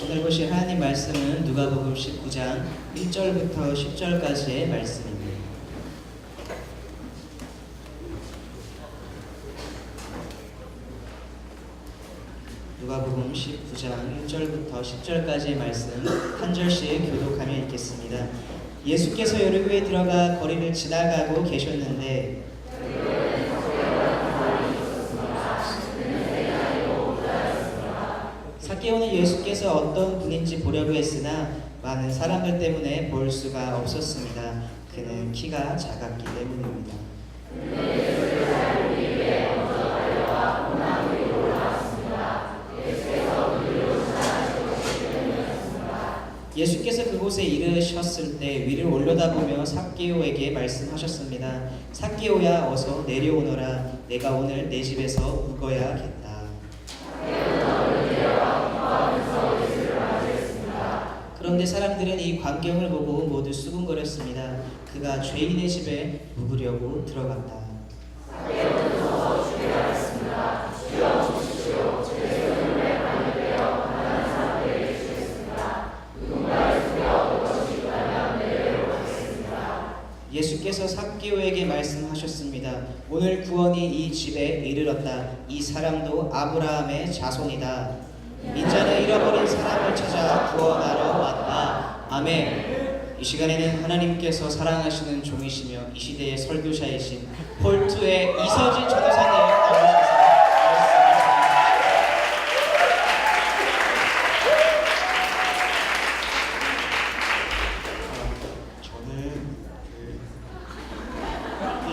오늘 보실 하나님 말씀은 누가복음 19장 1절부터 10절까지의 말씀입니다. 누가복음 19장 1절부터 10절까지의 말씀 한 절씩 교독하며 읽겠습니다. 예수께서 여리고에 들어가 거리를 지나가고 계셨는데 삭개오는 예수께서 어떤 분인지 보려고 했으나 많은 사람들 때문에 볼 수가 없었습니다. 그는 키가 작았기 때문입니다. 예수께서 그곳에 이르셨을 때 위를 올려다보며 삭개오에게 말씀하셨습니다. 삭개오야, 어서 내려오너라. 내가 오늘 내 집에서 묵어야겠다. 그런데 사람들은 이 광경을 보고 모두 수군거렸습니다. 그가 죄인의 집에 묵으려고 들어갔다. 예수께서 삭개오에게 말씀하셨습니다. 오늘 구원이 이 집에 이르렀다. 이 사람도 아브라함의 자손이다. 인자는 잃어버린 사람을 찾아 구원하러 왔다. 아멘. 이 시간에는 하나님께서 사랑하시는 종이시며 이 시대의 설교자이신 폴투의 이서진 전도사님 나오셔서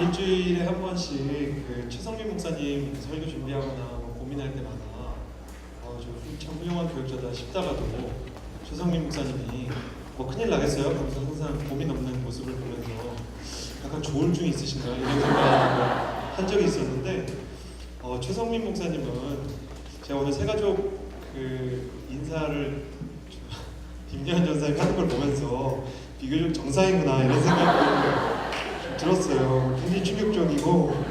일주일에 한 번씩 최성민 목사님 설교 준비하거나 고민할 때마다 참 훌륭한 교육자다 싶다가도 최성민 목사님이 큰일 나겠어요? 그래서 항상 고민 없는 모습을 보면서 약간 조울증이 있으신가 이런 생각을 한 적이 있었는데 최성민 목사님은 제가 오늘 새가족 인사를 김예한 전사님 하는 걸 보면서 비교적 정상이구나 이런 생각을 들었어요. 굉장히 충격적이고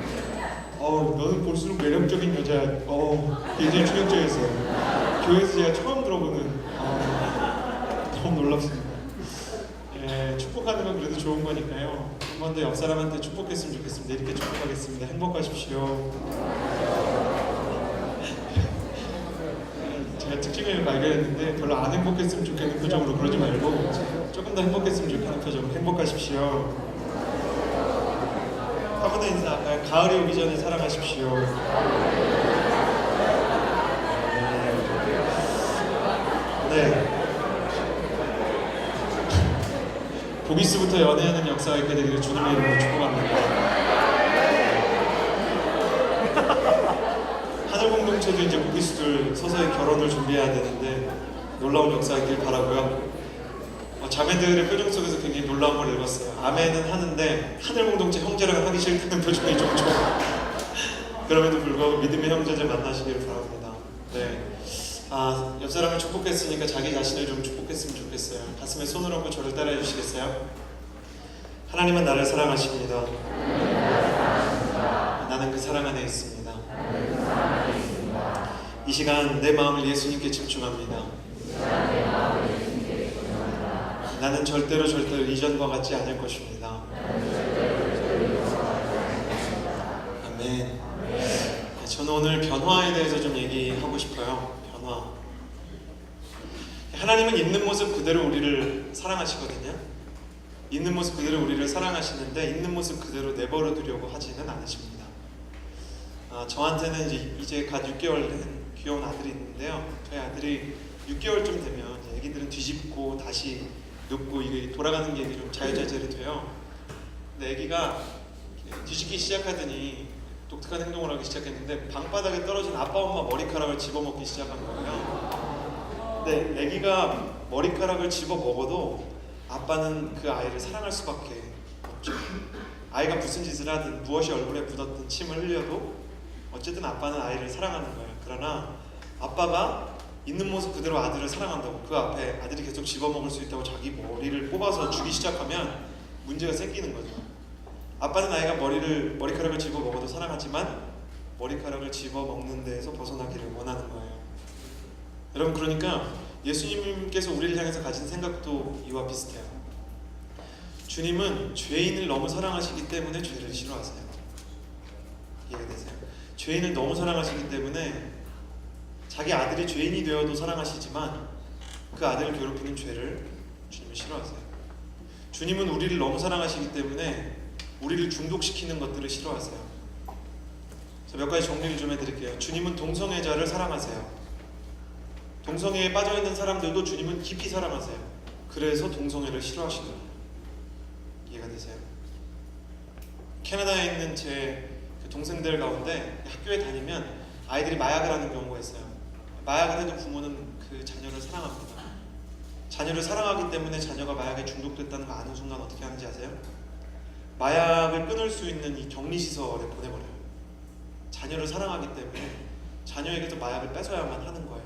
너는 볼수록 매력적인 여자 굉장히 충격적이었어요. 교회에서 제가 처음 들어보는 너무 놀랍습니다. 축복하는 건 그래도 좋은 거니까요. 한 번 더 옆 사람한테 축복했으면 좋겠습니다. 이렇게 축복하겠습니다. 행복하십시오. 제가 특징을 발견했는데 별로 안 행복했으면 좋겠는 표정으로 그러지 말고 조금 더 행복했으면 좋겠는 표정으로 행복하십시오. 한 번 더 인사할까요? 가을이 오기 전에 사랑하십시오. 네. 보기스부터 연애하는 역사가 있게 되기를 주님의 이름으로 축복합니다. 하늘 공동체도 이제 보기스들 서서히 결혼을 준비해야 되는데 놀라운 역사가 있길 바라고요. 자매들의 표정 속에서 굉장히 놀라운 걸 읽었어요. 아멘은 하는데 하늘 공동체 형제랑 하기 싫다는 표정이 종종. 그럼에도 불구하고 믿음의 형제들 만나시기를 바랍니다. 네. 옆 사람을 축복했으니까 자기 자신을 좀 축복했으면 좋겠어요. 가슴에 손을 얹고 저를 따라해 주시겠어요? 하나님은 나를 사랑하십니다. 나는 그 사랑 안에 있습니다. 이 시간 내 마음을 예수님께 집중합니다. 나는 절대로 이전과 같지 않을 것입니다. 아멘. 저는 오늘 변화에 대해서 좀 얘기하고 싶어요. 변화. 하나님은 있는 모습 그대로 우리를 사랑하시거든요. 있는 모습 그대로 우리를 사랑하시는데 있는 모습 그대로 내버려 두려고 하지는 않으십니다. 저한테는 이제 갓 6개월 된 귀여운 아들이 있는데요. 저희 아들이 6개월쯤 되면 애기들은 뒤집고 다시 눕고 이게 돌아가는 게 좀 자유자재로 돼요. 근데 애기가 뒤집기 시작하더니 독특한 행동을 하기 시작했는데 방바닥에 떨어진 아빠 엄마 머리카락을 집어먹기 시작한 거예요. 근데 애기가 머리카락을 집어먹어도 아빠는 그 아이를 사랑할 수밖에 없죠. 아이가 무슨 짓을 하든 무엇이 얼굴에 묻었든 침을 흘려도 어쨌든 아빠는 아이를 사랑하는 거예요. 그러나 아빠가 있는 모습 그대로 아들을 사랑한다고 그 앞에 아들이 계속 집어먹을 수 있다고 자기 머리를 뽑아서 주기 시작하면 문제가 생기는 거죠. 아빠는 아이가 머리카락을 집어먹어도 사랑하지만 머리카락을 집어먹는 데에서 벗어나기를 원하는 거예요. 여러분, 그러니까 예수님께서 우리를 향해서 가진 생각도 이와 비슷해요. 주님은 죄인을 너무 사랑하시기 때문에 죄를 싫어하세요. 이해가 되세요? 죄인을 너무 사랑하시기 때문에 자기 아들이 죄인이 되어도 사랑하시지만 그 아들을 괴롭히는 죄를 주님은 싫어하세요. 주님은 우리를 너무 사랑하시기 때문에 우리를 중독시키는 것들을 싫어하세요. 몇 가지 정리를 좀 해드릴게요. 주님은 동성애자를 사랑하세요. 동성애에 빠져있는 사람들도 주님은 깊이 사랑하세요. 그래서 동성애를 싫어하시는 거예요. 이해가 되세요? 캐나다에 있는 제 동생들 가운데 학교에 다니면 아이들이 마약을 하는 경우가 있어요. 마약을 해도 부모는 그 자녀를 사랑합니다. 자녀를 사랑하기 때문에 자녀가 마약에 중독됐다는 거 아는 순간 어떻게 하는지 아세요? 마약을 끊을 수 있는 이 격리시설에 보내버려요. 자녀를 사랑하기 때문에 자녀에게서 마약을 뺏어야만 하는 거예요.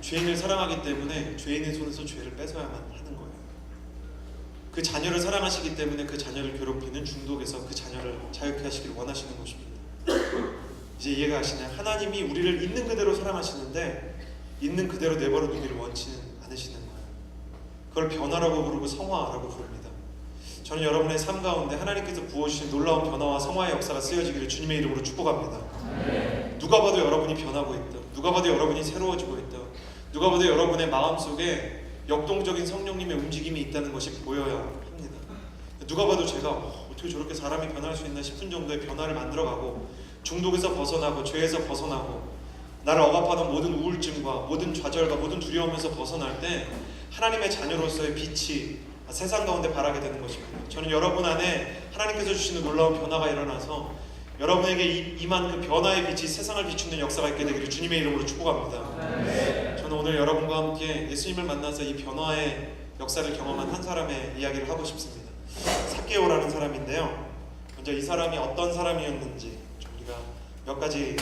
죄인을 사랑하기 때문에 죄인의 손에서 죄를 뺏어야만 하는 거예요. 그 자녀를 사랑하시기 때문에 그 자녀를 괴롭히는 중독에서 그 자녀를 자유케 하시길 원하시는 것입니다. 이제 이해가 가시나요? 하나님이 우리를 있는 그대로 사랑하시는데 있는 그대로 내버려 두기를 원치는 않으시는 거예요. 그걸 변화라고 부르고 성화라고 부릅니다. 저는 여러분의 삶 가운데 하나님께서 부어주신 놀라운 변화와 성화의 역사가 쓰여지기를 주님의 이름으로 축복합니다. 누가 봐도 여러분이 변하고 있다. 누가 봐도 여러분이 새로워지고 있다. 누가 봐도 여러분의 마음속에 역동적인 성령님의 움직임이 있다는 것이 보여야 합니다. 누가 봐도 제가 어떻게 저렇게 사람이 변할 수 있나 싶은 정도의 변화를 만들어가고 중독에서 벗어나고 죄에서 벗어나고 나를 억압하던 모든 우울증과 모든 좌절과 모든 두려움에서 벗어날 때 하나님의 자녀로서의 빛이 세상 가운데 바라게 되는 것입니다. 저는 여러분 안에 하나님께서 주시는 놀라운 변화가 일어나서 여러분에게 임한 그 변화의 빛이 세상을 비추는 역사가 있게 되기를 주님의 이름으로 축복합니다. 저는 오늘 여러분과 함께 예수님을 만나서 이 변화의 역사를 경험한 한 사람의 이야기를 하고 싶습니다. 삭개오라는 사람인데요. 먼저 이 사람이 어떤 사람이었는지 우리가 몇 가지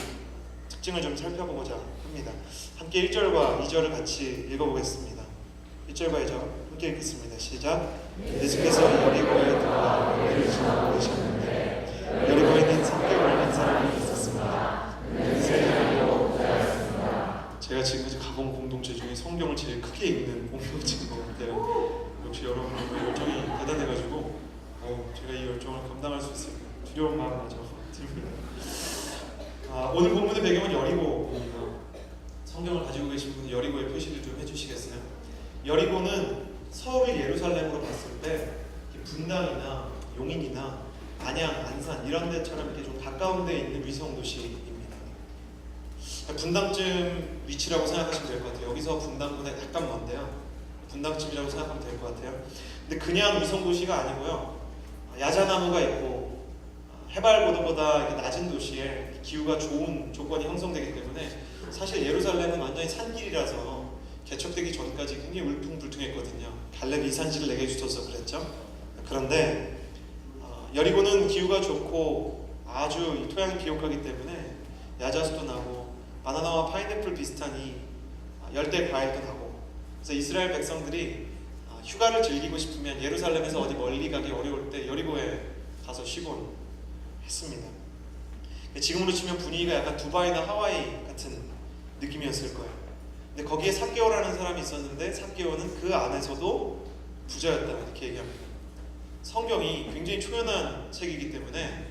특징을 좀 살펴보고자 합니다. 함께 1절과 2절을 같이 읽어보겠습니다. 1절과 2절 함께 읽겠습니다. 시작. 예수께서 여리고에 들어와 거기를 지나고 계셨는데 여리고에 있는 삭개오라는 사람이 있었습니다. 그는 세리요 부자였습니다. 제가 지금까지 가본 공동체 중에 성경을 제일 크게 읽는 공동체인 것 같아요. 역시 여러분의 열정이 대단해가지고 제가 이 열정을 감당할 수 있을까 두려운 마음이 듭니다. 오늘 본문의 배경은 여리고입니다. 성경을 가지고 계신 분은 여리고의 표시를 좀 해주시겠어요? 여리고는 서울 예루살렘으로 봤을 때 분당이나 용인이나 안양, 안산 이런 데처럼 이렇게 좀 가까운 데 있는 위성 도시입니다. 분당쯤 위치라고 생각하시면 될 것 같아요. 여기서 분당보다 약간 먼데요. 분당쯤이라고 생각하면 될 것 같아요. 근데 그냥 위성 도시가 아니고요. 야자나무가 있고 해발고도보다 낮은 도시에 기후가 좋은 조건이 형성되기 때문에 사실 예루살렘은 완전히 산길이라서 개척되기 전까지 굉장히 울퉁불퉁했거든요. 갈렙이 이 산지를 내게 주셔서 그랬죠. 그런데 여리고는 기후가 좋고 아주 토양이 비옥하기 때문에 야자수도 나고 바나나와 파인애플 비슷한 이 열대 과일도 나고 그래서 이스라엘 백성들이 휴가를 즐기고 싶으면 예루살렘에서 어디 멀리 가기 어려울 때 여리고에 가서 쉬곤 했습니다. 지금으로 치면 분위기가 약간 두바이나 하와이 같은 느낌이었을 거예요. 근데 거기에 삭개오라는 사람이 있었는데 삭개오는 그 안에서도 부자였다 이렇게 얘기합니다. 성경이 굉장히 초연한 책이기 때문에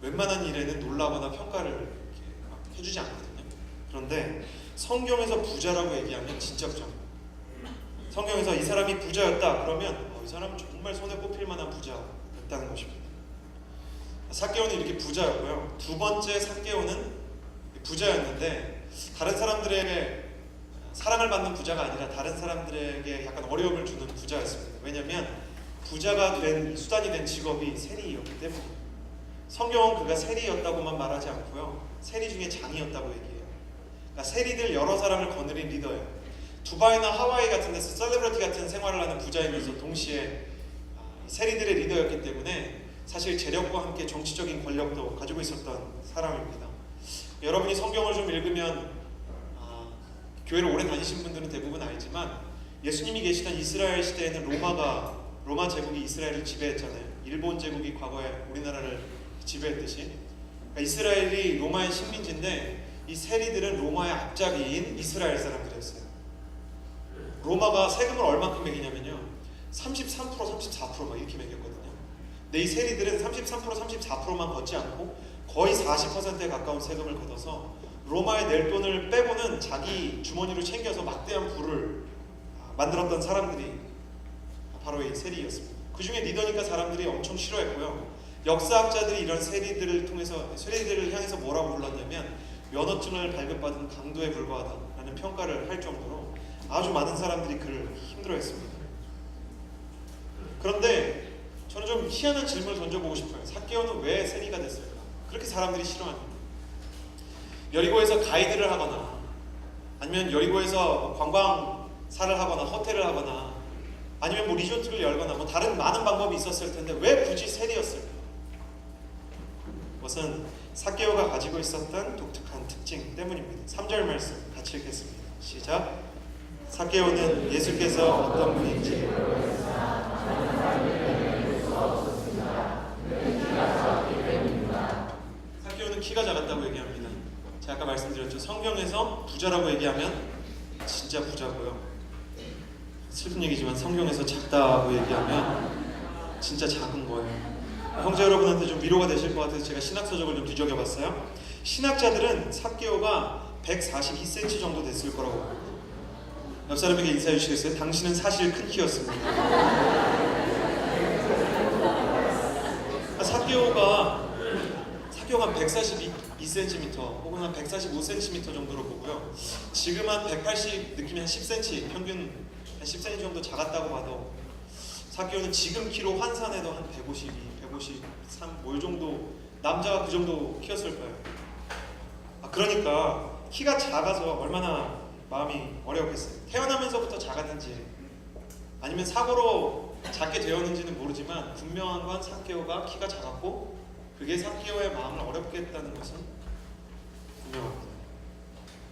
웬만한 일에는 놀라거나 평가를 이렇게 막 해주지 않거든요. 그런데 성경에서 부자라고 얘기하면 진짜 부자입니다. 성경에서 이 사람이 부자였다 그러면 이 사람은 정말 손에 꼽힐 만한 부자였다는 것입니다. 삭개오는 이렇게 부자였고요. 두 번째 삭개오는 부자였는데 다른 사람들에게 사랑을 받는 부자가 아니라 다른 사람들에게 약간 어려움을 주는 부자였습니다. 왜냐하면 부자가 된 수단이 된 직업이 세리였기 때문에 성경은 그가 세리였다고만 말하지 않고요. 세리 중에 장이었다고 얘기해요. 그러니까 세리들 여러 사람을 거느린 리더예요. 두바이나 하와이 같은 데서 셀레브리티 같은 생활을 하는 부자이면서 동시에 세리들의 리더였기 때문에 사실 재력과 함께 정치적인 권력도 가지고 있었던 사람입니다. 여러분이 성경을 좀 읽으면 교회를 오래 다니신 분들은 대부분 알지만 예수님이 계시던 이스라엘 시대에는 로마 제국이 이스라엘을 지배했잖아요. 일본 제국이 과거에 우리나라를 지배했듯이 그러니까 이스라엘이 로마의 식민지인데 이 세리들은 로마의 앞잡이인 이스라엘 사람들이었어요. 로마가 세금을 얼마큼 매기냐면요, 33%, 34%막 이렇게 매겼거든요. 근데 이 세리들은 33%, 34%만 걷지 않고 거의 40%에 가까운 세금을 걷어서 로마에 낼 돈을 빼고는 자기 주머니로 챙겨서 막대한 부를 만들었던 사람들이 바로 이 세리였습니다. 그 중에 리더니까 사람들이 엄청 싫어했고요. 역사학자들이 이런 세리들을 향해서 뭐라고 불렀냐면 면허증을 발급받은 강도에 불과하다라는 평가를 할 정도로 아주 많은 사람들이 그를 힘들어했습니다. 그런데 저는 좀 희한한 질문을 던져보고 싶어요. 삭개오는 왜 세리가 됐을까? 그렇게 사람들이 싫어합니다. 여리고에서 가이드를 하거나 아니면 여리고에서 관광사를 하거나 호텔을 하거나 아니면 뭐 리조트를 열거나 뭐 다른 많은 방법이 있었을 텐데 왜 굳이 세리였을까? 그것은 삭개오가 가지고 있었던 독특한 특징 때문입니다. 3절 말씀 같이 읽겠습니다. 시작. 삭개오는 예수께서 어떤 분인지 삭개오는 키가 작았다고 얘기합니다. 제가 아까 말씀드렸죠. 성경에서 부자라고 얘기하면 진짜 부자고요. 슬픈 얘기지만 성경에서 작다고 얘기하면 진짜 작은 거예요. 형제 여러분한테 좀 위로가 되실 것 같아서 제가 신학서적을 좀 뒤적여봤어요. 신학자들은 삭개오가 142cm 정도 됐을 거라고 봅니다. 옆 사람에게 인사해 주시겠어요? 당신은 사실 큰 키였습니다. 삭개오가 142cm 혹은 한 145cm 정도로 보고요. 지금 한 180 느낌이 한 10cm 평균 한 10cm 정도 작았다고 봐도 삭개오는 지금 키로 환산해도 한 152, 153 뭐 이 정도 남자가 그 정도 키였을 거예요. 그러니까 키가 작아서 얼마나 마음이 어려웠겠어요. 태어나면서부터 작았는지 아니면 사고로 작게 되었는지는 모르지만 분명한 건 삭개오가 키가 작았고 그게 삭개오의 마음을 어렵게 했다는 것은 분명합니다.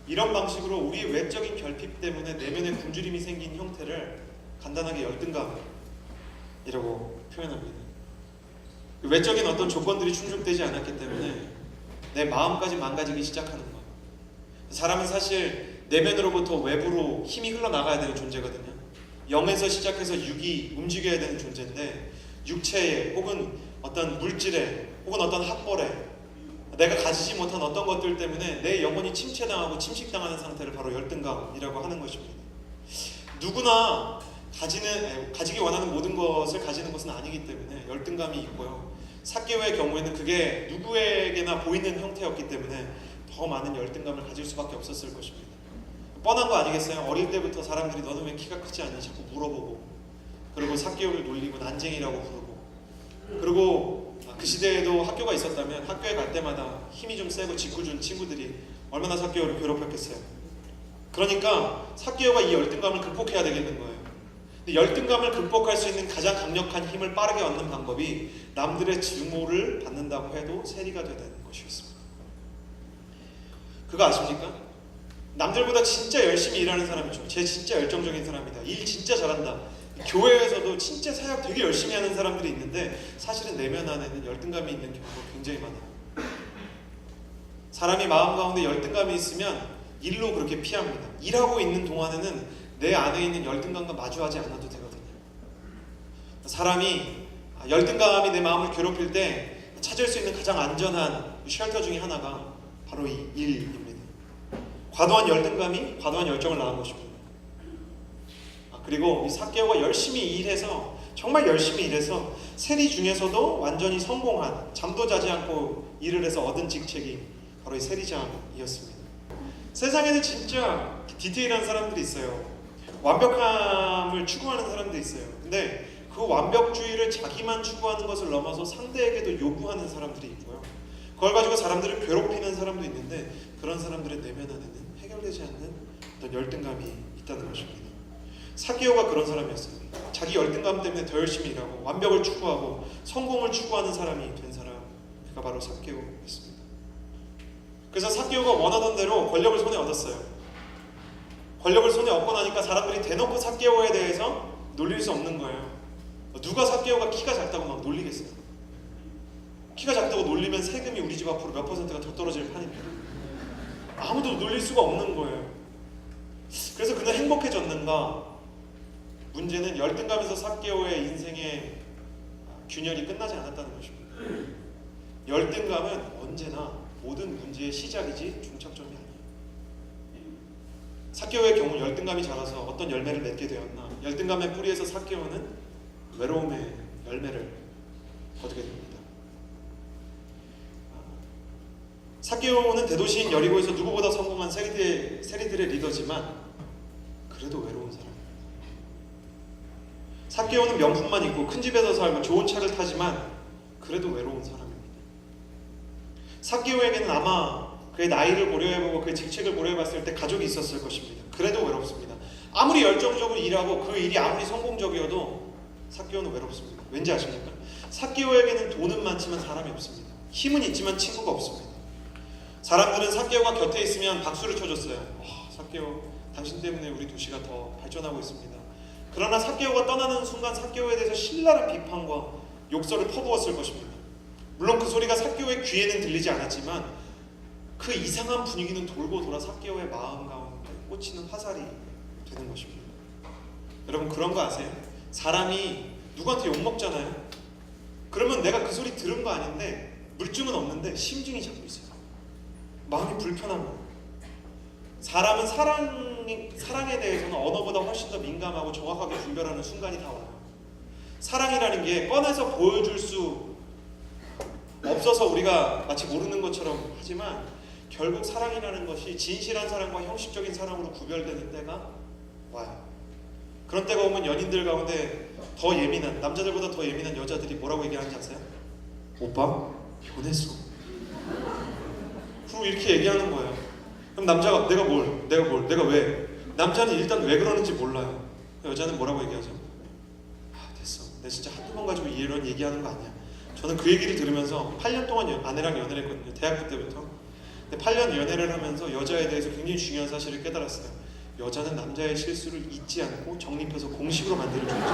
이런 방식으로 우리 외적인 결핍 때문에 내면에 굶주림이 생긴 형태를 간단하게 열등감이라고 표현합니다. 외적인 어떤 조건들이 충족되지 않았기 때문에 내 마음까지 망가지기 시작하는 거예요. 사람은 사실 내면으로부터 외부로 힘이 흘러나가야 되는 존재거든요. 영에서 시작해서 육이 움직여야 되는 존재인데 육체에 혹은 어떤 물질에 혹은 어떤 학벌에 내가 가지지 못한 어떤 것들 때문에 내 영혼이 침체당하고 침식당하는 상태를 바로 열등감이라고 하는 것입니다. 누구나 가지기 원하는 모든 것을 가지는 것은 아니기 때문에 열등감이 있고요. 삭개오의 경우에는 그게 누구에게나 보이는 형태였기 때문에 더 많은 열등감을 가질 수밖에 없었을 것입니다. 뻔한 거 아니겠어요? 어릴 때부터 사람들이 너는 왜 키가 크지 않니? 자꾸 물어보고 그리고 삭개오를 놀리고 난쟁이라고 부르고 그리고 그 시대에도 학교가 있었다면 학교에 갈 때마다 힘이 좀 세고 짓궂은 친구들이 얼마나 삭개오를 괴롭혔겠어요. 그러니까 삭개오가 이 열등감을 극복해야 되겠는 거예요. 근데 열등감을 극복할 수 있는 가장 강력한 힘을 빠르게 얻는 방법이 남들의 증오를 받는다고 해도 세리가 되는 것이었습니다. 그거 아십니까? 남들보다 진짜 열심히 일하는 사람이죠. 쟤 진짜 열정적인 사람이다. 일 진짜 잘한다. 교회에서도 진짜 사역 되게 열심히 하는 사람들이 있는데 사실은 내면 안에는 열등감이 있는 경우가 굉장히 많아요. 사람이 마음 가운데 열등감이 있으면 일로 그렇게 피합니다. 일하고 있는 동안에는 내 안에 있는 열등감과 마주하지 않아도 되거든요. 사람이 열등감이 내 마음을 괴롭힐 때 찾을 수 있는 가장 안전한 쉘터 중에 하나가 바로 이 일입니다. 과도한 열등감이 과도한 열정을 낳은 것입니다. 그리고 이 삭개오가 열심히 일해서 정말 열심히 일해서 세리 중에서도 완전히 성공한 잠도 자지 않고 일을 해서 얻은 직책이 바로 이 세리장이었습니다. 세상에는 진짜 디테일한 사람들이 있어요. 완벽함을 추구하는 사람들이 있어요. 근데 그 완벽주의를 자기만 추구하는 것을 넘어서 상대에게도 요구하는 사람들이 있고요. 그걸 가지고 사람들을 괴롭히는 사람도 있는데 그런 사람들의 내면 안에는 해결되지 않는 어떤 열등감이 있다는 것입니다. 삭개오가 그런 사람이었어요. 자기 열등감 때문에 더 열심히 일하고 완벽을 추구하고 성공을 추구하는 사람이 된 사람, 그가 바로 삭개오였습니다. 그래서 삭개오가 원하던 대로 권력을 손에 얻었어요. 권력을 손에 얻고 나니까 사람들이 대놓고 삭개오에 대해서 놀릴 수 없는 거예요. 누가 삭개오가 키가 작다고 막 놀리겠어요? 키가 작다고 놀리면 세금이 우리 집 앞으로 몇 %가 더 떨어질 판입니다. 아무도 놀릴 수가 없는 거예요. 그래서 그는 행복해졌는가? 문제는 열등감에서 삭개오의 인생의 균열이 끝나지 않았다는 것입니다. 열등감은 언제나 모든 문제의 시작이지 종착점이 아니에요. 삭개오의 경우 열등감이 자라서 어떤 열매를 맺게 되었나, 열등감의 뿌리에서 삭개오는 외로움의 열매를 거두게 됩니다. 삭개오는 대도시인 여리고에서 누구보다 성공한 세리들의 리더지만 그래도 외로운 사람입니다. 삭개오는 명품만 입고 큰 집에서 살고 좋은 차를 타지만 그래도 외로운 사람입니다. 삭개오에게는 아마 그의 나이를 고려해보고 그의 직책을 고려해봤을 때 가족이 있었을 것입니다. 그래도 외롭습니다. 아무리 열정적으로 일하고 그 일이 아무리 성공적이어도 삭개오는 외롭습니다. 왠지 아십니까? 삭개오에게는 돈은 많지만 사람이 없습니다. 힘은 있지만 친구가 없습니다. 사람들은 삭개오가 곁에 있으면 박수를 쳐줬어요. 삭개오, 당신 때문에 우리 도시가 더 발전하고 있습니다. 그러나 삭개오가 떠나는 순간 삭개오에 대해서 신랄한 비판과 욕설을 퍼부었을 것입니다. 물론 그 소리가 삭개오의 귀에는 들리지 않았지만 그 이상한 분위기는 돌고 돌아 삭개오의 마음 가운데 꽂히는 화살이 되는 것입니다. 여러분 그런 거 아세요? 사람이 누구한테 욕먹잖아요. 그러면 내가 그 소리 들은 거 아닌데 물증은 없는데 심증이 자꾸 있어요. 마음이 불편한 거예요. 사람은 사랑에 대해서는 언어보다 훨씬 더 민감하고 정확하게 분별하는 순간이 다 와요. 사랑이라는 게 꺼내서 보여줄 수 없어서 우리가 마치 모르는 것처럼 하지만 결국 사랑이라는 것이 진실한 사랑과 형식적인 사랑으로 구별되는 때가 와요. 그런 때가 오면 연인들 가운데 더 예민한, 남자들보다 더 예민한 여자들이 뭐라고 얘기하는지 아세요? 오빠 변했어. 그리고 이렇게 얘기하는 거예요. 그럼 남자가 내가 왜? 남자는 일단 왜 그러는지 몰라요. 여자는 뭐라고 얘기하죠? 됐어. 내가 진짜 한두 번 가지고 이런 얘기하는 거 아니야. 저는 그 얘기를 들으면서 8년 동안 아내랑 연애를 했거든요. 대학교 때부터. 근데 8년 연애를 하면서 여자에 대해서 굉장히 중요한 사실을 깨달았어요. 여자는 남자의 실수를 잊지 않고 정립해서 공식으로 만드는 존재예요.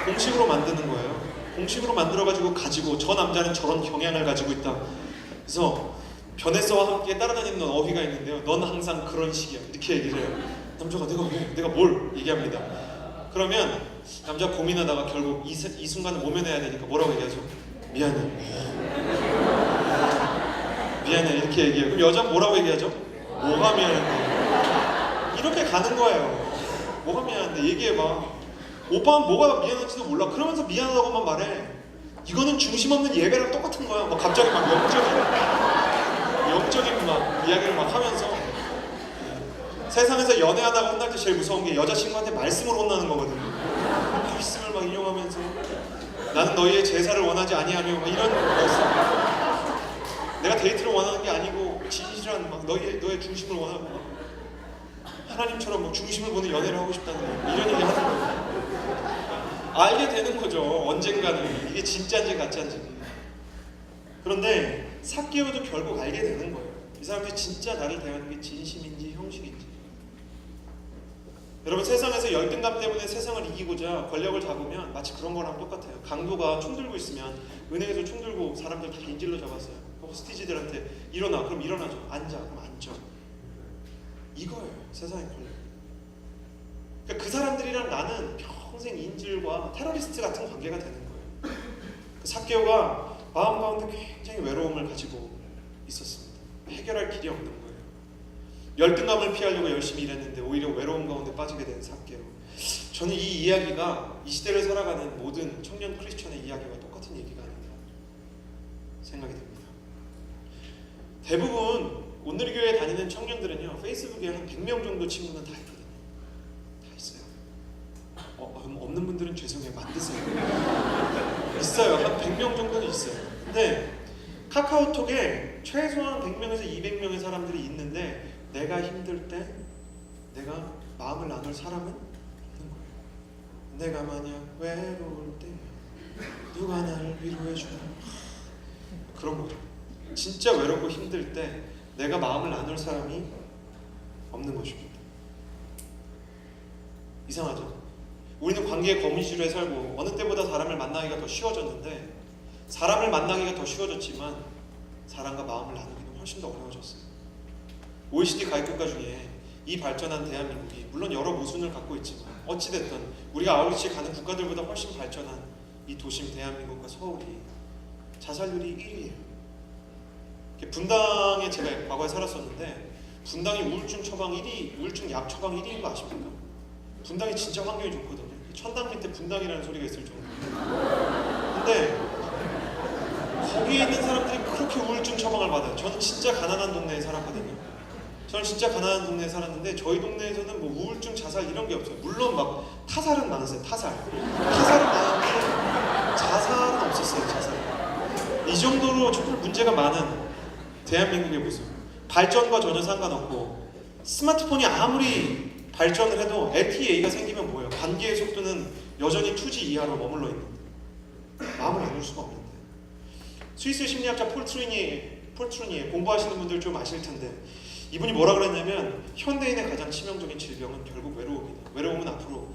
공식으로 만드는 거예요. 공식으로 만들어가지고 저 남자는 저런 경향을 가지고 있다. 그래서 변했어와 함께 따라다니는 어휘가 있는데요. 넌 항상 그런 식이야. 이렇게 얘기를 해요. 남자가 내가 뭘 얘기합니다. 그러면 남자가 고민하다가 결국 이 순간을 모면해야 되니까 뭐라고 얘기하죠? 미안해 이렇게 얘기해요. 그럼 여자는 뭐라고 얘기하죠? 뭐가 미안한데? 이렇게 가는 거예요. 뭐가 미안한데? 얘기해봐. 오빠는 뭐가 미안한지도 몰라. 그러면서 미안하다고만 말해. 이거는 중심 없는 예배랑 똑같은 거야. 막 갑자기 막 영적인 막 이야기를 막 하면서 세상에서 연애하다가 혼날 때 제일 무서운 게 여자친구한테 말씀으로 혼나는 거거든요. 말씀을 막 인용하면서 나는 너희의 제사를 원하지 아니하며 막 이런 말씀. 내가 데이트를 원하는 게 아니고 진실한 막 너의 중심을 원하고 막 하나님처럼 막 중심을 보는 연애를 하고 싶다는 이런 얘기 하는 거예요. 알게 되는 거죠. 언젠가는 이게 진짜인지 가짜인지. 그런데 삭개오도 결국 알게 되는 거예요. 이 사람들이 진짜 나를 대하는 게 진심인지 형식인지. 여러분 세상에서 열등감 때문에 세상을 이기고자 권력을 잡으면 마치 그런 거랑 똑같아요. 강도가 총 들고 있으면 은행에서 총 들고 사람들 다 인질로 잡았어요. 호스티지들한테 일어나. 그럼 일어나죠. 앉아. 그럼 앉죠. 이거예요. 세상의 권력. 그러니까 그 사람들이랑 나는 평생 인질과 테러리스트 같은 관계가 되는 거예요. 그 삭개오가 마음 가운데 굉장히 외로움을 가지고 있었습니다. 해결할 길이 없는 거예요. 열등감을 피하려고 열심히 일했는데 오히려 외로움 가운데 빠지게 된 삭개오. 저는 이 이야기가 이 시대를 살아가는 모든 청년 크리스천의 이야기와 똑같은 얘기가 아닌가 생각이 듭니다. 대부분 온누리교회에 다니는 청년들은요, 페이스북에 한 100명 정도 친구는 다 있거든요. 다 있어요. 없는 분들은 죄송해요. 만드세요. 있어요. 한 100명 정도는 있어요. 근데 카카오톡에 최소한 100명에서 200명의 사람들이 있는데 내가 힘들 때 내가 마음을 나눌 사람은 없는 거예요. 내가 만약 외로울 때 누가 나를 위로해주나. 그런 거죠. 진짜 외롭고 힘들 때 내가 마음을 나눌 사람이 없는 것입니다. 이상하죠? 우리는 관계의 거미줄에 살고 어느 때보다 사람을 만나기가 더 쉬워졌는데 사람을 만나기가 더 쉬워졌지만 사람과 마음을 나누기는 훨씬 더 어려워졌어요. OECD 가입국가 중에 이 발전한 대한민국이 물론 여러 모순을 갖고 있지만 어찌됐든 우리가 아울리치 가는 국가들보다 훨씬 발전한 이 도심 대한민국과 서울이 자살률이 1위예요. 분당에 제가 과거에 살았었는데 분당이 우울증 처방 1위, 우울증 약 처방 1위인 거 아십니까? 분당이 진짜 환경이 좋거든요. 천당 밑에 분당이라는 소리가 있을 정도로. 근데 거기에 있는 사람들이 그렇게 우울증 처방을 받아요. 저는 진짜 가난한 동네에 살았거든요. 저는 진짜 가난한 동네에 살았는데 저희 동네에서는 뭐 우울증, 자살 이런 게 없어요. 물론 막 타살은 많았어요. 타살은 많았는데 자살은 없었어요. 자살. 이 정도로 정말 문제가 많은 대한민국의 모습. 발전과 전혀 상관없고 스마트폰이 아무리 발전을 해도 LTE가 생기면 뭐예요? 관계의 속도는 여전히 2G 이하로 머물러 있는데 마음을 나눌 수가 없는데 스위스 심리학자 폴 트루니에 공부하시는 분들 좀 아실 텐데 이분이 뭐라 그랬냐면 현대인의 가장 치명적인 질병은 결국 외로움이다. 외로움은 앞으로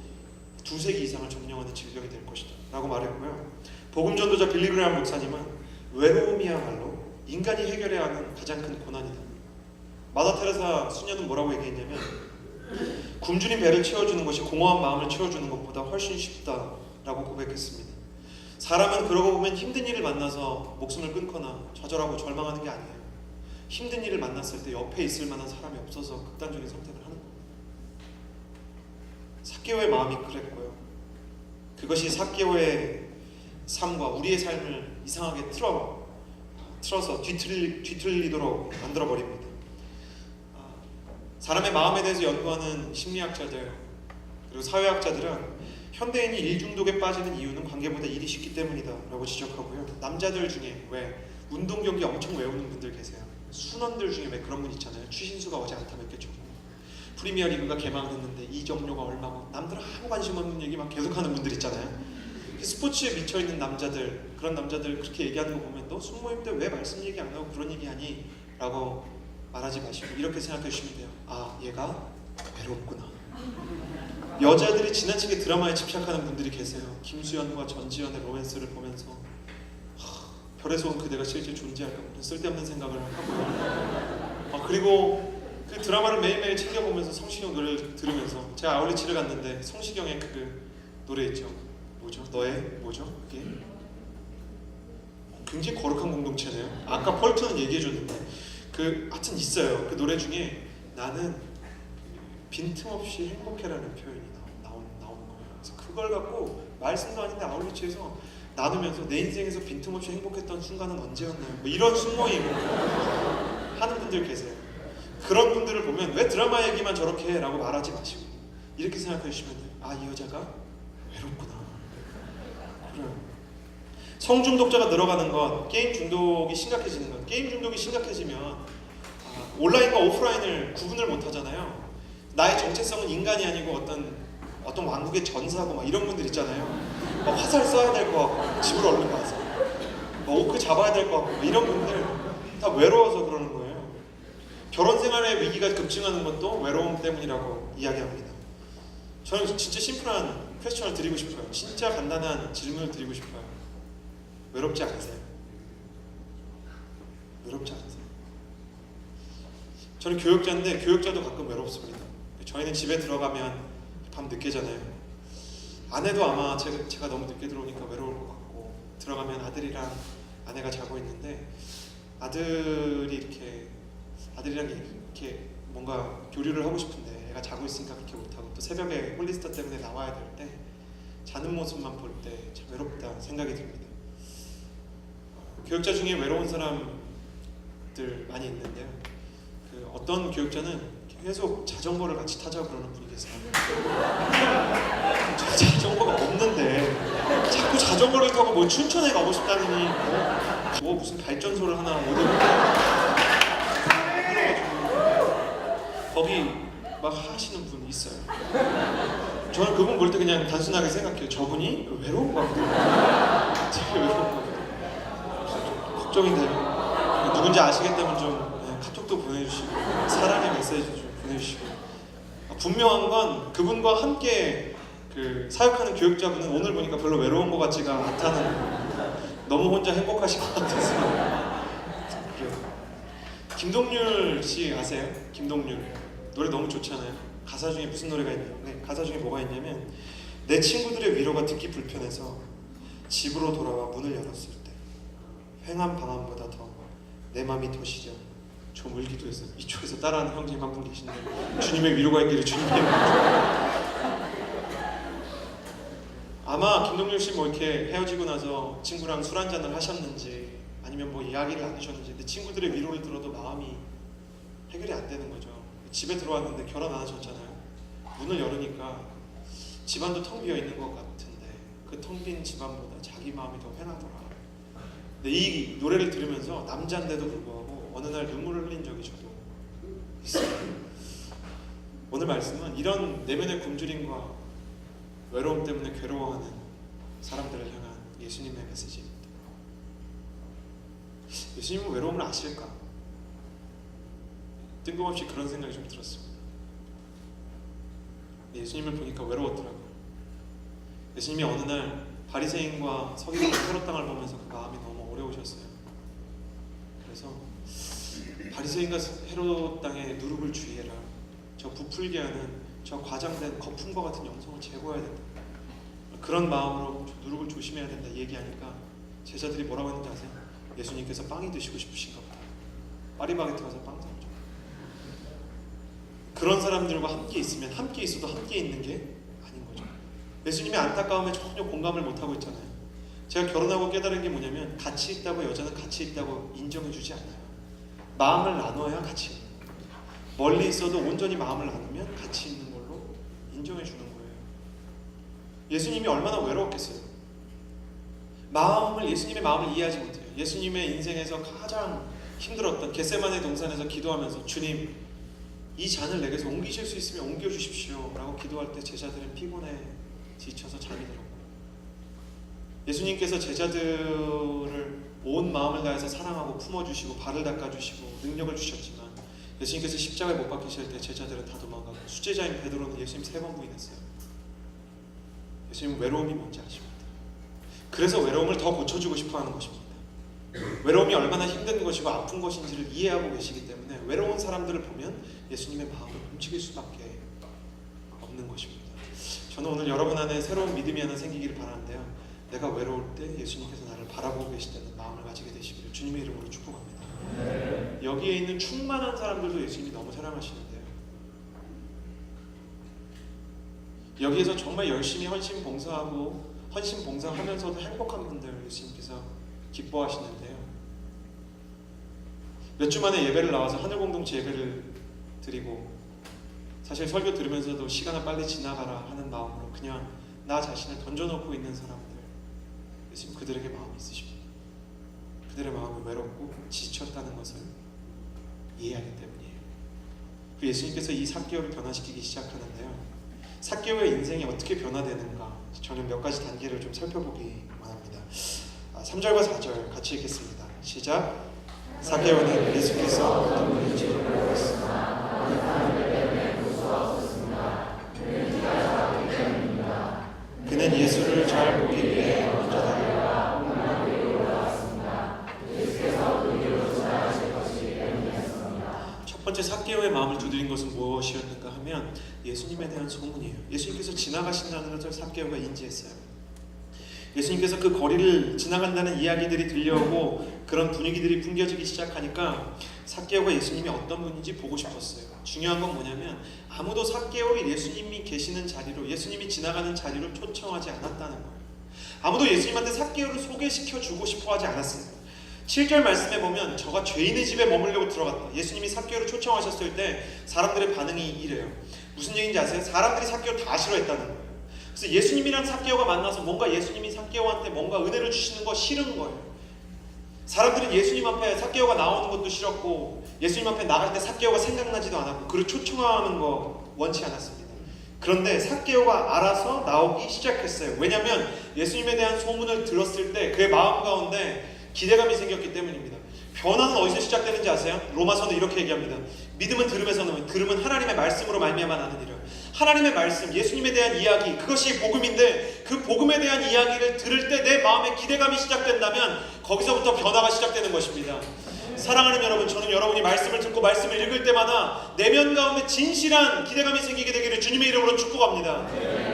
2세기 이상을 점령하는 질병이 될 것이다 라고 말했고요. 복음 전도자 빌리 그레이엄 목사님은 외로움이야말로 인간이 해결해야 하는 가장 큰 고난이다. 마더 테레사 수녀는 뭐라고 얘기했냐면 굶주린 배를 채워주는 것이 공허한 마음을 채워주는 것보다 훨씬 쉽다라고 고백했습니다. 사람은 그러고 보면 힘든 일을 만나서 목숨을 끊거나 좌절하고 절망하는 게 아니에요. 힘든 일을 만났을 때 옆에 있을 만한 사람이 없어서 극단적인 선택을 하는 거예요. 삭개오의 마음이 그랬고요. 그것이 삭개오의 삶과 우리의 삶을 이상하게 틀어서 뒤틀리도록 만들어버립니다. 사람의 마음에 대해서 연구하는 심리학자들 그리고 사회학자들은 현대인이 일 중독에 빠지는 이유는 관계보다 일이 쉽기 때문이다 라고 지적하고요. 남자들 중에 왜 운동 경기 엄청 외우는 분들 계세요. 순원들 중에 왜 그런 분 있잖아요. 추신수가 어제 안타 몇 개 쳤고 프리미어 리그가 개막했는데 이적료가 얼마고 남들 아무 관심 없는 얘기만 계속하는 분들 있잖아요. 스포츠에 미쳐있는 남자들 그런 남자들 그렇게 얘기하는 거 보면 너 숙모임 때 왜 말씀 얘기 안 하고 그런 얘기 하니? 라고 말하지 마시고 이렇게 생각해 주시면 돼요. 아 얘가 외롭구나. 여자들이 지나치게 드라마에 집착하는 분들이 계세요. 김수현과 전지현의 로맨스를 보면서 별에서 온 그대가 실제 존재할까 쓸데없는 생각을 하고요. 그리고 그 드라마를 매일매일 챙겨보면서 성시경 노래를 들으면서 제가 아울리치를 갔는데 성시경의 그 노래 있죠. 뭐죠? 그게 굉장히 거룩한 공동체네요. 아까 폴트는 얘기해줬는데 하여튼 있어요. 그 노래 중에 나는 빈틈없이 행복해라는 표현이 나오는 거예요. 그래서 그걸 갖고 말씀도 아닌데 아울리치에서 나누면서 내 인생에서 빈틈없이 행복했던 순간은 언제였나요? 뭐 이런 숙모임 하는 분들 계세요. 그런 분들을 보면 왜 드라마 얘기만 저렇게 해? 라고 말하지 마시고 이렇게 생각해 주시면 돼요. 아, 이 여자가 외롭구나. 그래요. 성중독자가 늘어가는 건 게임 중독이 심각해지는 건 게임 중독이 심각해지면 온라인과 오프라인을 구분을 못 하잖아요. 나의 정체성은 인간이 아니고 어떤 왕국의 전사고 막 이런 분들 있잖아요. 막 화살 쏴야 될 것 같고 집으로 얼른 가서 막 오크 잡아야 될 것 같고 이런 분들 다 외로워서 그러는 거예요. 결혼 생활의 위기가 급증하는 것도 외로움 때문이라고 이야기합니다. 저는 진짜 심플한 퀘스천을 드리고 싶어요. 진짜 간단한 질문을 드리고 싶어요. 외롭지 않으세요? 외롭지 않으세요? 저는 교육자인데 교육자도 가끔 외롭습니다. 저희는 집에 들어가면 밤 늦게 자잖아요. 아내도 아마 제가 너무 늦게 들어오니까 외로울 것 같고 들어가면 아들이랑 아내가 자고 있는데 아들이랑 이렇게 뭔가 교류를 하고 싶은데 애가 자고 있으니까 그렇게 못하고 또 새벽에 홀리스터 때문에 나와야 될 때 자는 모습만 볼 때 참 외롭다 생각이 듭니다. 교육자 중에 외로운 사람들 많이 있는데요. 어떤 교육자는 계속 자전거를 같이 타자고 그러는 분이 계세요. 자전거가 없는데 자꾸 자전거를 타고 뭐 춘천에 가고 싶다느니 뭐 무슨 발전소를 하나 그래가지고 거기 막 하시는 분이 있어요. 저는 그분 볼 때 그냥 단순하게 생각해요. 저분이 외로운가 보다. 되게 외로운가 보다. 걱정이 돼요. 누군지 아시겠다면 좀 카톡도 보내주시고 사랑의 메시지 좀 보내주시고 분명한 건 그분과 함께 사역하는 교육자분은 오늘 보니까 별로 외로운 것 같지가 않다는 너무 혼자 행복하신 것 같아서 그래요. 김동률 씨 아세요? 김동률 노래 너무 좋잖아요. 가사 중에 무슨 노래가 있냐면, 가사 중에 뭐가 있냐면, 내 친구들의 위로가 듣기 불편해서 집으로 돌아와 문을 열었을 때 횡한 방안보다 더 내 맘이 더 시려 조물기도 했어요. 이쪽에서 따라하는 형제님 한 분 계신데, 주님의 위로가 있기를 주님의 아마 김동률 씨 뭐 이렇게 헤어지고 나서 친구랑 술 한잔을 하셨는지 아니면 뭐 이야기를 나누셨는지, 근데 친구들의 위로를 들어도 마음이 해결이 안 되는 거죠. 집에 들어왔는데 결혼 안 하셨잖아요. 문을 열으니까 집안도 텅 비어 있는 것 같은데 그 텅 빈 집안보다 자기 마음이 더 편하더라. 근데 이 노래를 들으면서 남자인데도 불구하고 어느 날 눈물을 흘린 적이 저도 있어요. 오늘 말씀은 이런 내면의 굶주림과 외로움 때문에 괴로워하는 사람들을 향한 예수님의 메시지입니다. 예수님은 외로움을 아실까? 뜬금없이 그런 생각이 좀 들었습니다. 예수님을 보니까 외로웠더라고요. 예수님이 어느 날 바리새인과 서기관의 테러당을 보면서 그 마음이 너무 어려우셨어요. 그래서 바리새인과 헤롯 땅에 누룩을 주의해라. 저 부풀게 하는 저 과장된 거품과 같은 영성을 제거해야 된다. 그런 마음으로 누룩을 조심해야 된다 얘기하니까 제자들이 뭐라고 했는지 아세요? 예수님께서 빵이 드시고 싶으신가 보다. 파리바게트 가서 빵 사오죠. 그런 사람들과 함께 있으면 함께 있어도 함께 있는 게 아닌 거죠. 예수님의 안타까움에 전혀 공감을 못하고 있잖아요. 제가 결혼하고 깨달은 게 뭐냐면, 같이 있다고 여자는 같이 있다고 인정해주지 않아요. 마음을 나눠야 같이 있는 거예요. 멀리 있어도 온전히 마음을 나누면 같이 있는 걸로 인정해주는 거예요. 예수님이 얼마나 외로웠겠어요. 예수님의 마음을 이해하지 못해요. 예수님의 인생에서 가장 힘들었던 겟세마네 동산에서 기도하면서, 주님, 이 잔을 내게서 옮기실 수 있으면 옮겨주십시오 라고 기도할 때 제자들은 피곤해 지쳐서 잠이 들었고, 예수님께서 제자들을 온 마음을 다해서 사랑하고 품어주시고 발을 닦아주시고 능력을 주셨지만, 예수님께서 십자가에 못 박히실 때 제자들은 다 도망가고 수제자인 베드로는 예수님 3번 부인했어요. 예수님은 외로움이 뭔지 아십니다. 그래서 외로움을 더 고쳐주고 싶어하는 것입니다. 외로움이 얼마나 힘든 것이고 아픈 것인지를 이해하고 계시기 때문에 외로운 사람들을 보면 예수님의 마음을 훔치길 수밖에 없는 것입니다. 저는 오늘 여러분 안에 새로운 믿음이 하나 생기기를 바라는데요, 내가 외로울 때 예수님께서 나를 바라보고 계시다는 마음을 가지게 되시기를 주님의 이름으로 축복합니다. 여기에 있는 충만한 사람들도 예수님이 너무 사랑하시는데요, 여기에서 정말 열심히 헌신 봉사하면서도 행복한 분들 예수님께서 기뻐하시는데요, 몇 주 만에 예배를 나와서 하늘공동체 예배를 드리고 사실 설교 들으면서도 시간을 빨리 지나가라 하는 마음으로 그냥 나 자신을 던져놓고 있는 사람들, 예수님 그들에게 마음이 있으십니다. 그들의 마음이 외롭고 지쳤다는 것을 이해하기 때문이에요. 그 예수님께서 이 삭개오를 변화시키기 시작하는데요, 삭개오의 인생이 어떻게 변화되는가 저는 몇 가지 단계를 좀 살펴보기 원합니다. 3절과 4절 같이 읽겠습니다. 시작. 삭개오는 예수께서 어떤 분인지 모르겠으나 그는 예수를 잘 보기 위해 먼저 달려가 올라가게 올라갔습니다. 예수께서 그 뒤로 지나가실 것이 때문이었습니다. 첫 번째 삭개오의 마음을 두드린 것은 무엇이었는가 하면 예수님에 대한 소문이에요. 예수님께서 지나가신다는 것을 삭개오가 인지했어요. 예수님께서 그 거리를 지나간다는 이야기들이 들려오고 그런 분위기들이 풍겨지기 시작하니까 삭개오가 예수님이 어떤 분인지 보고 싶었어요. 중요한 건 뭐냐면 아무도 삭개오를 예수님이 계시는 자리로, 예수님이 지나가는 자리로 초청하지 않았다는 거예요. 아무도 예수님한테 삭개오를 소개시켜주고 싶어하지 않았어요. 7절 말씀에 보면 저가 죄인의 집에 머물려고 들어갔다. 예수님이 삭개오를 초청하셨을 때 사람들의 반응이 이래요. 무슨 얘기인지 아세요? 사람들이 삭개오를 다 싫어했다는 거예요. 그래서 예수님이랑 삭개오가 만나서 뭔가 예수님이 삭개오한테 뭔가 은혜를 주시는 거 싫은 거예요. 사람들은 예수님 앞에 삭개오가 나오는 것도 싫었고 예수님 앞에 나갈 때 삭개오가 생각나지도 않았고 그를 초청하는 거 원치 않았습니다. 그런데 삭개오가 알아서 나오기 시작했어요. 왜냐하면 예수님에 대한 소문을 들었을 때 그의 마음 가운데 기대감이 생겼기 때문입니다. 변화는 어디서 시작되는지 아세요? 로마서는 이렇게 얘기합니다. 믿음은 들음에서 나오니 들음은 하나님의 말씀으로 말미암아 나는 이라. 하나님의 말씀, 예수님에 대한 이야기, 그것이 복음인데 그 복음에 대한 이야기를 들을 때 내 마음에 기대감이 시작된다면 거기서부터 변화가 시작되는 것입니다. 사랑하는 여러분, 저는 여러분이 말씀을 듣고 말씀을 읽을 때마다 내면 가운데 진실한 기대감이 생기게 되기를 주님의 이름으로 축복합니다.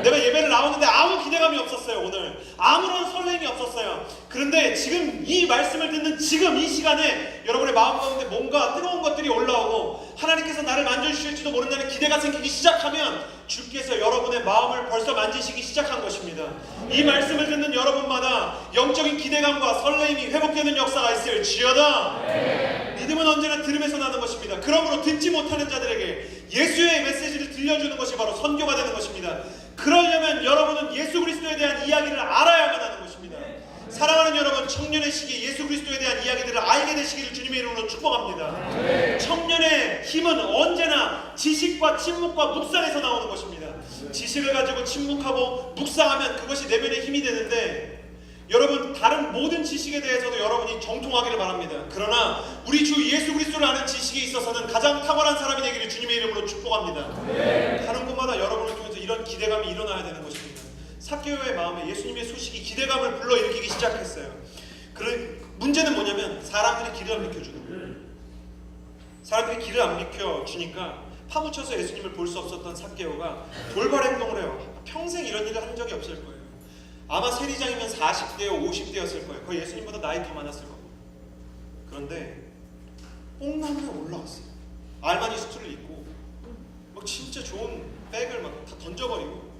내가 예배를 나오는데 아무 기대감이 없었어요. 오늘 아무런 설렘이 없었어요. 그런데 지금 이 말씀을 듣는 지금 이 시간에 여러분의 마음 가운데 뭔가 뜨거운 것들이 올라오고 하나님께서 나를 만져주실지도 모른다는 기대가 생기기 시작하면 주께서 여러분의 마음을 벌써 만지시기 시작한 것입니다. 이 말씀을 듣는 여러분마다 영적인 기대감과 설렘이 회복되는 역사가 있을지어다. 믿음은 언제나 들음에서 나는 것입니다. 그러므로 듣지 못하는 자들에게 예수의 메시지를 들려주는 것이 바로 선교가 되는 것입니다. 그러려면 여러분은 예수 그리스도에 대한 이야기를 알아야만 하는 것입니다. 사랑하는 여러분, 청년의 시기에 예수 그리스도에 대한 이야기들을 알게 되시기를 주님의 이름으로 축복합니다. 청년의 힘은 언제나 지식과 침묵과 묵상에서 나오는 것입니다. 지식을 가지고 침묵하고 묵상하면 그것이 내면의 힘이 되는데, 여러분 다른 모든 지식에 대해서도 여러분이 정통하기를 바랍니다. 그러나 우리 주 예수 그리스도를 아는 지식에 있어서는 가장 탁월한 사람이 되기를 주님의 이름으로 축복합니다. 가는 곳마다 여러분을 통해서 이런 기대감이 일어나야 되는 것입니다. 삭개오의 마음에 예수님의 소식이 기대감을 불러일으키기 시작했어요. 문제는 뭐냐면 사람들이 길을 안 비켜주는 거예요. 사람들이 길을 안 비켜주니까 파묻혀서 예수님을 볼 수 없었던 삭개오가 돌발 행동을 해요. 평생 이런 일을 한 적이 없을 거예요. 아마 세리장이면 40대요 50대였을 거예요. 거의 예수님보다 나이 더 많았을 겁니다. 그런데 뽕나무에 올라왔어요. 알마니 수트를 입고 막 진짜 좋은 백을 막 다 던져버리고,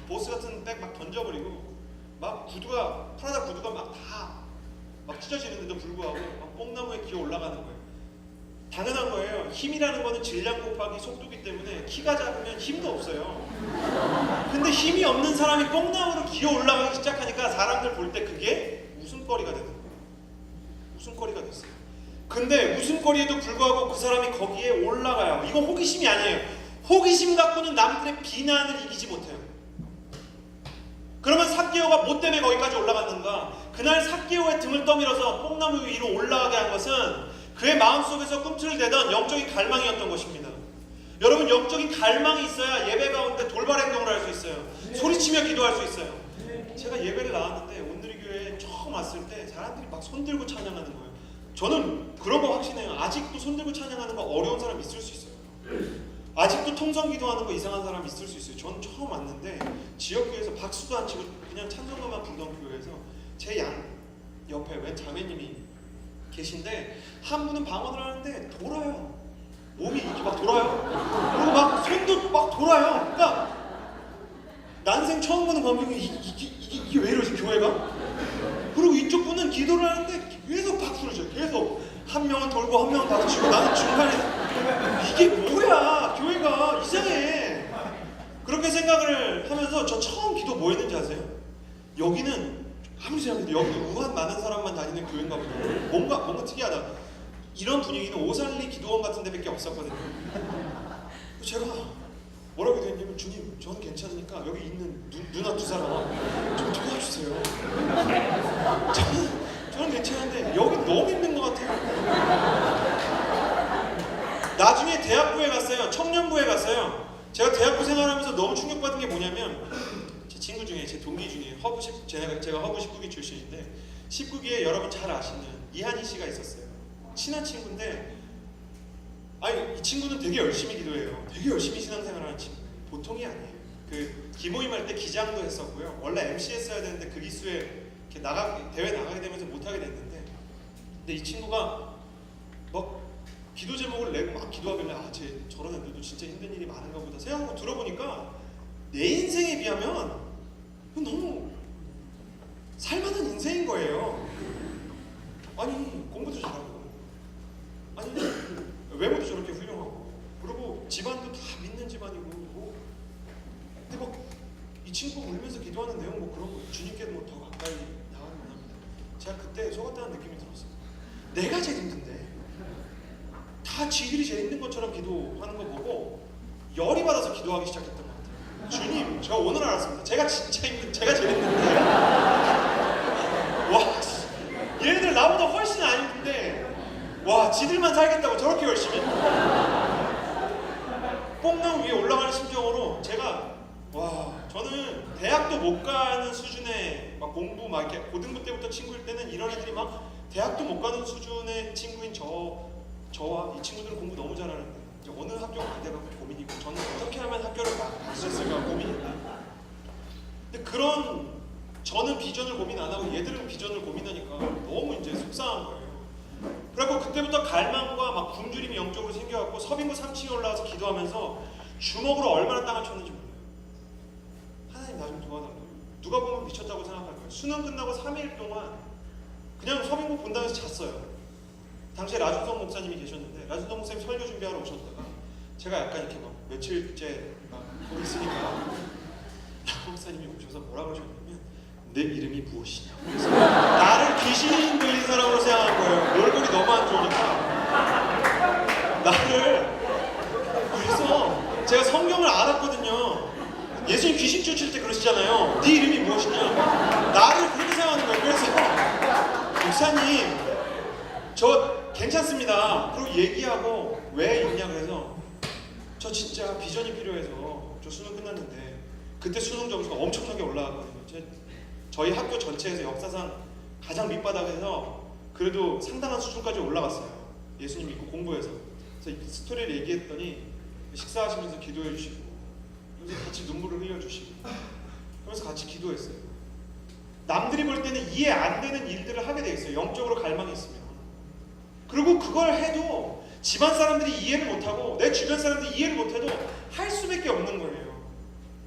보스 같은 백 막 던져버리고, 막 구두가 프라다 구두가 막 다 막 찢어지는데도 불구하고 막 뽕나무에 기어 올라가는 거예요. 당연한 거예요. 힘이라는 거는 질량 곱하기 속도기 때문에 키가 작으면 힘도 없어요. 근데 힘이 없는 사람이 뽕나무로 기어 올라가기 시작하니까 사람들 볼 때 그게 웃음거리가 되는 거예요. 웃음거리가 됐어요. 근데 웃음거리에도 불구하고 그 사람이 거기에 올라가요. 이건 호기심이 아니에요. 호기심 갖고는 남들의 비난을 이기지 못해요. 그러면 삭개오가 뭐 때문에 거기까지 올라갔는가? 그날 삭개오의 등을 떠밀어서 뽕나무 위로 올라가게 한 것은 그의 마음속에서 꿈틀을 대던 영적인 갈망이었던 것입니다. 여러분, 영적인 갈망이 있어야 예배 가운데 돌발 행동을 할 수 있어요. 소리치며 기도할 수 있어요. 제가 예배를 나왔는데 온누리 교회에 처음 왔을 때 사람들이 막 손들고 찬양하는 거예요. 저는 그런 거 확신해요. 아직도 손들고 찬양하는 거 어려운 사람 있을 수 있어요. 아직도 통성 기도하는 거 이상한 사람 있을 수 있어요. 저는 처음 왔는데 지역교회에서 박수도 안 치고 그냥 찬송가만 부르던 교회에서 제 양 옆에 웬 자매님이 계신데 한 분은 방언을 하는데 돌아요. 몸이 이렇게 막 돌아요. 그리고 막 손도 막 돌아요. 그러니까 난생 처음 보는 광경이 이게 왜 이러지 교회가? 그리고 이쪽 분은 기도를 하는데 계속 박수를 쳐요. 계속 한 명은 돌고 한 명은 박수 치고, 나는 중간에 이게 뭐야 교회가 이상해. 그렇게 생각을 하면서 저 처음 기도 뭐 했는지 아세요? 여기는 아무리 생각해도 여기 우한 많은 사람만 다니는 교회인가 보다. 뭔가 특이하다. 이런 분위기는 오살리 기도원 같은 데밖에 없었거든요. 제가 뭐라고 기도했냐면, 주님 저는 괜찮으니까 여기 있는 누나 두 사람 좀 도와주세요. 저는 괜찮은데 여기 너무 힘든 것 같아요. 나중에 대학부에 갔어요. 청년부에 갔어요. 제가 대학부 생활하면서 너무 충격받은 게 뭐냐면, 제 친구 중에, 제 동기 중에 제가 허브 19기 출신인데 19기에 여러분 잘 아시는 이한희 씨가 있었어요. 친한 친구인데, 아니 이 친구는 되게 열심히 기도해요. 되게 열심히 신앙생활하는 친구. 보통이 아니에요. 그 기모임 할 때 기장도 했었고요. 원래 MC 했어야 되는데 그 기수에 이렇게 대회 나가게 되면서 못하게 됐는데, 근데 이 친구가 막 기도 제목을 내고 막 기도하길래 쟤 저런 애들도 진짜 힘든 일이 많은가 보다 생각하고 들어보니까 내 인생에 비하면 너무 살만한 인생인 거예요. 아니 공부도 잘하고, 아니 외모도 저렇게 훌륭하고, 그리고 집안도 다 믿는 집안이고, 근데 막 이 친구가 울면서 기도하는 내용 뭐 그런 거 주님께도 뭐 더 가까이 나가는 원합니다. 제가 그때 속았다는 느낌이 들었어요. 내가 제일 힘든데 다 지들이 제일 힘든 것처럼 기도하는 거 보고 열이 받아서 기도하기 시작했던 것 같아요. 주님, 제가 오늘 알았습니다. 제가 제가 제일 힘든데 와, 얘네들 나보다 훨씬 안 힘든데 와, 지들만 살겠다고 저렇게 열심히 뽕나무 위에 올라가는 심정으로 제가, 와, 저는 대학도 못 가는 수준의 막 공부 막 이렇게 고등부 때부터 친구일 때는 이런 애들이 막 대학도 못 가는 수준의 친구인 저와 이 친구들은 공부 너무 잘하는데 이제 어느 학교 가야 될까 고민이고, 저는 어떻게 하면 학교를 갈 수 있을까 고민인데, 근데 그런 저는 비전을 고민 안 하고 얘들은 비전을 고민하니까 너무 이제 속상한 거예요. 그래갖고 그때부터 갈망과 막 굶주림이 영적으로 생겨갖고 서빙고 3층에 올라가서 기도하면서 주먹으로 얼마나 땅을 쳤는지 몰라요. 하나님 나 좀 도와달라고. 누가 보면 미쳤다고 생각할 거예요. 수능 끝나고 3일 동안 그냥 서빙고 본당에서 잤어요. 당시에 라준성 목사님이 계셨는데, 라준성 목사님 설교 준비하러 오셨다가 제가 약간 이렇게 막 며칠째 막 거기 있으니까 라 목사님이 오셔서 뭐라고 하셨냐면 내 이름이 무엇이냐고. 그래서 나를 귀신 들린 사람으로 생각한 거예요. 얼굴이 너무 안 좋으니까 나를. 그래서 제가 성경을 알았거든요. 예수님 귀신 쫓을 때 그러시잖아요. 네 이름이 무엇이냐. 나를 그렇게 생각하는 거예요. 그래서 목사님 저 괜찮습니다. 그리고 얘기하고 왜 있냐 그래서 저 진짜 비전이 필요해서 저 수능 끝났는데, 그때 수능 점수가 엄청나게 올라갔거든요. 저희 학교 전체에서 역사상 가장 밑바닥에서 그래도 상당한 수준까지 올라갔어요. 예수님 믿고 공부해서. 그래서 이 스토리를 얘기했더니 식사하시면서 기도해 주시고, 그래서 같이 눈물을 흘려주시고, 그러면서 같이 기도했어요. 남들이 볼 때는 이해 안 되는 일들을 하게 돼 있어요. 영적으로 갈망이 있으면. 그리고 그걸 해도 집안 사람들이 이해를 못하고 내 주변 사람들이 이해를 못해도 할 수밖에 없는 거예요.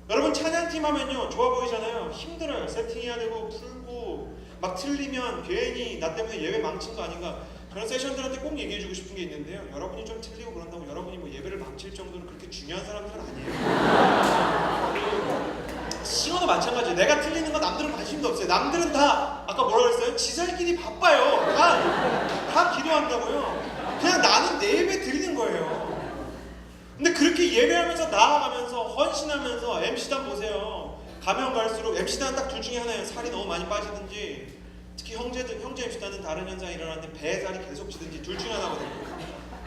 여러분 찬양팀 하면요 좋아 보이잖아요. 힘들어요. 세팅해야 되고 풀고 막 틀리면 괜히 나 때문에 예배 망친 거 아닌가, 그런 세션들한테 꼭 얘기해주고 싶은 게 있는데요. 여러분이 좀 틀리고 그런다고 여러분이 뭐 예배를 망칠 정도로 그렇게 중요한 사람들은 아니에요. 싱어도 마찬가지예요. 내가 틀리는 건 남들은 관심도 없어요. 남들은 다 아까 뭐라고 그랬어요? 지살끼리 바빠요. 다 기도한다고요. 그냥 나는 내 예배 드리는 거예요. 근데 그렇게 예배하면서 나아가면서 헌신하면서 MC단 보세요. 가면 갈수록 MC단은 딱 둘 중에 하나예요. 살이 너무 많이 빠지든지, 특히 형제 MC단은 다른 현상이 일어나는데 배살이 계속 찌든지 둘 중에 하나거든요.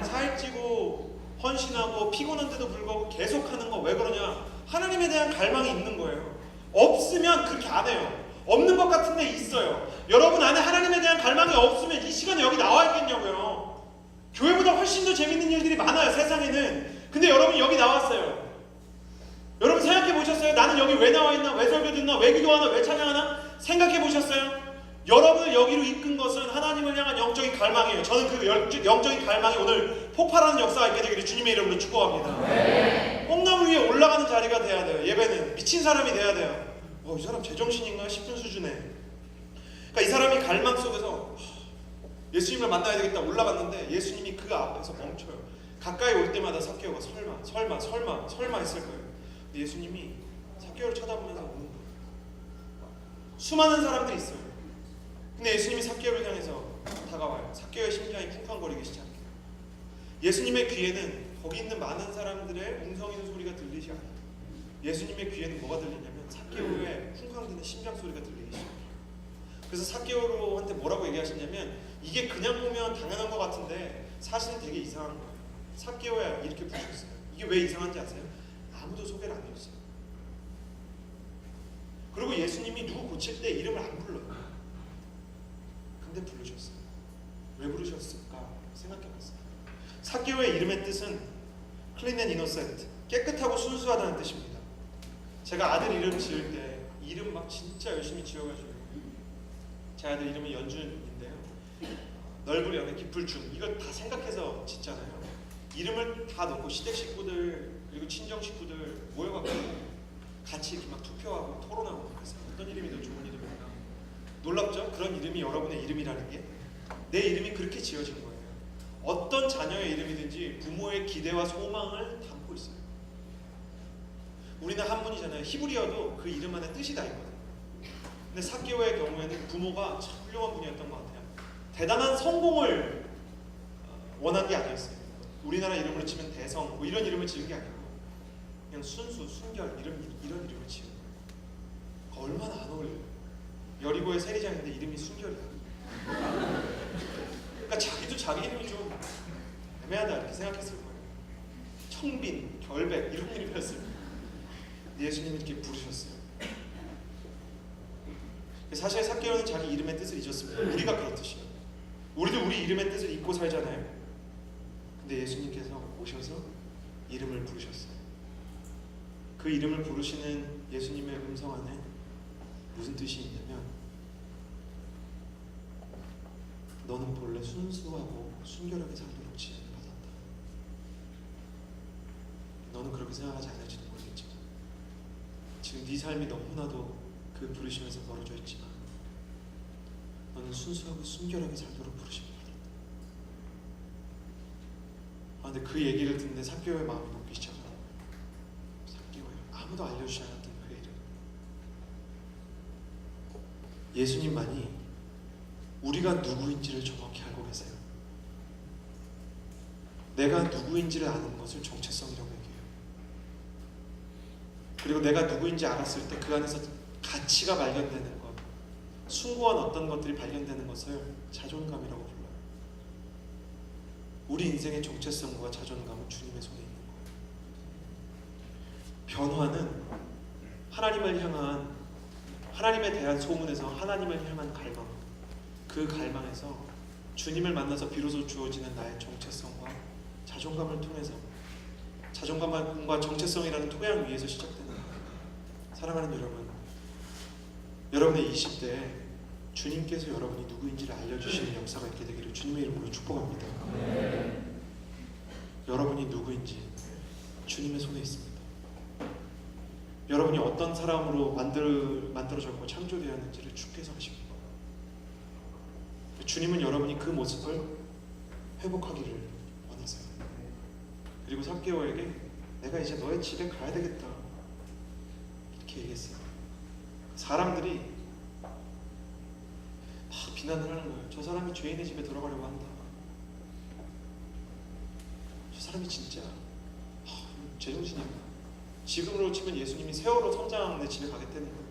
살찌고 헌신하고 피곤한데도 불구하고 계속 하는 거 왜 그러냐? 하나님에 대한 갈망이 있는 거예요. 없으면 그렇게 안 해요. 없는 것 같은데 있어요. 여러분 안에 하나님에 대한 갈망이 없으면 이 시간에 여기 나와 있겠냐고요. 교회보다 훨씬 더 재밌는 일들이 많아요, 세상에는. 근데 여러분 여기 나왔어요. 여러분 생각해 보셨어요? 나는 여기 왜 나와 있나? 왜 설교 듣나? 왜 기도하나? 왜 찬양하나? 생각해 보셨어요? 여러분을 여기로 이끈 것은 하나님을 향한 영적인 갈망이에요. 저는 그 영적인 갈망이 오늘 폭발하는 역사가 있게 되기를 주님의 이름으로 축복합니다. 네. 뽕나무 위에 올라가는 자리가 돼야 돼요. 예배는 미친 사람이 돼야 돼요. 이 사람 제정신인가 싶은 수준에. 그러니까 이 사람이 갈망 속에서 예수님을 만나야 되겠다 올라갔는데 예수님이 그 앞에서 멈춰요. 가까이 올 때마다 삭개오가 설마 했을 거예요. 근데 예수님이 삭개오를 쳐다보면서 오는 거예요. 수많은 사람들이 있어요. 근데 예수님이 삭개오를 향해서 다가와요. 삭개오의 심장이 쿵쾅거리기 시작해요. 예수님의 귀에는 거기 있는 많은 사람들의 웅성이는 소리가 들리지 않아요. 예수님의 귀에는 뭐가 들리냐면 삭개오의 쿵쾅대는 심장 소리가 들리기 시작해요. 그래서 삭개오한테 뭐라고 얘기하시냐면, 이게 그냥 보면 당연한 것 같은데 사실은 되게 이상한 거예요. 삭개오야 이렇게 부르셨어요. 이게 왜 이상한지 아세요? 아무도 소개를 안 해줬어요. 그리고 예수님이 누구 고칠 때 이름을 안 불러요. 근데 부르셨어요. 왜 부르셨을까 생각해봤어요. 삭개오의 이름의 뜻은 clean and innocent, 깨끗하고 순수하다는 뜻입니다. 제가 아들 이름 지을 때 이름 막 진짜 열심히 지어가지고, 제 아들 이름은 연준인데요. 넓을 연에 깊을 준, 이걸 다 생각해서 짓잖아요. 이름을 다 넣고 시댁 식구들 그리고 친정 식구들 모여갖고 같이 이렇게 막 투표하고 토론하고 그래서 어떤 이름이 더 좋은 이름인가. 놀랍죠? 그런 이름이 여러분의 이름이라는 게. 내 이름이 그렇게 지어진 거예요. 어떤 자녀의 이름이든지 부모의 기대와 소망을 담고 있어요. 우리는 한문이잖아요. 히브리어도 그 이름 안에 뜻이 다 있거든요. 근데 삭개오의 경우에는 부모가 참 훌륭한 분이었던 것 같아요. 대단한 성공을 원한 게 아니었어요. 우리나라 이름으로 치면 대성 뭐 이런 이름을 지은 게 아니고 그냥 순수, 순결 이런 이름을 지은 거예요. 얼마나 안 어울려요. 여리고의 세리장인데 이름이 순결이야. 그러니까 자기도 자기 이름이 좀 애매하다 이렇게 생각했을 거예요. 청빈, 결백 이런 이름이었어요. 예수님이 이렇게 부르셨어요. 사실 삭개오는 자기 이름의 뜻을 잊었습니다. 우리가 그렇듯이요. 우리도 우리 이름의 뜻을 잊고 살잖아요. 근데 예수님께서 오셔서 이름을 부르셨어요. 그 이름을 부르시는 예수님의 음성 안에 무슨 뜻이 있냐면, 너는 본래 순수하고 순결하게 살도록 지음을 받았다. 너는 그렇게 생각하지 않을지도 모르겠지만 지금 네 삶이 너무나도 그 부르심에서 멀어져 있지만 너는 순수하고 순결하게 살도록 부르심을 받았다. 근데 그 얘기를 듣는데 삭개오의 마음이 녹기 시작하는 거예요. 삭개오예요. 아무도 알려주지 않았던 그 이름. 예수님만이 우리가 누구인지를 정확히 알고 계세요. 내가 누구인지를 아는 것을 정체성이라고 얘기해요. 그리고 내가 누구인지 알았을 때 그 안에서 가치가 발견되는 것, 숭고한 어떤 것들이 발견되는 것을 자존감이라고 불러요. 우리 인생의 정체성과 자존감은 주님의 손에 있는 거예요. 변화는 하나님을 향한, 하나님에 대한 소문에서 하나님을 향한 갈망, 그 갈망에서 주님을 만나서 비로소 주어지는 나의 정체성과 자존감을 통해서, 자존감과 정체성이라는 토양 위에서 시작되는 거예요. 사랑하는 여러분, 여러분의 20대에 주님께서 여러분이 누구인지를 알려주시는 역사가 있게 되기를 주님의 이름으로 축복합니다. 여러분이 누구인지 주님의 손에 있습니다. 여러분이 어떤 사람으로 만들어졌고 창조되었는지를 주께서 아십니다. 주님은 여러분이 그 모습을 회복하기를 원하세요. 그리고 삭개오에게 내가 이제 너의 집에 가야 되겠다 이렇게 얘기했어요. 사람들이 막 비난을 하는 거예요. 저 사람이 죄인의 집에 들어가려고 한다. 저 사람이 진짜 제정신인가. 지금으로 치면 예수님이 세월호 성장 내 집에 가겠다는 거예요.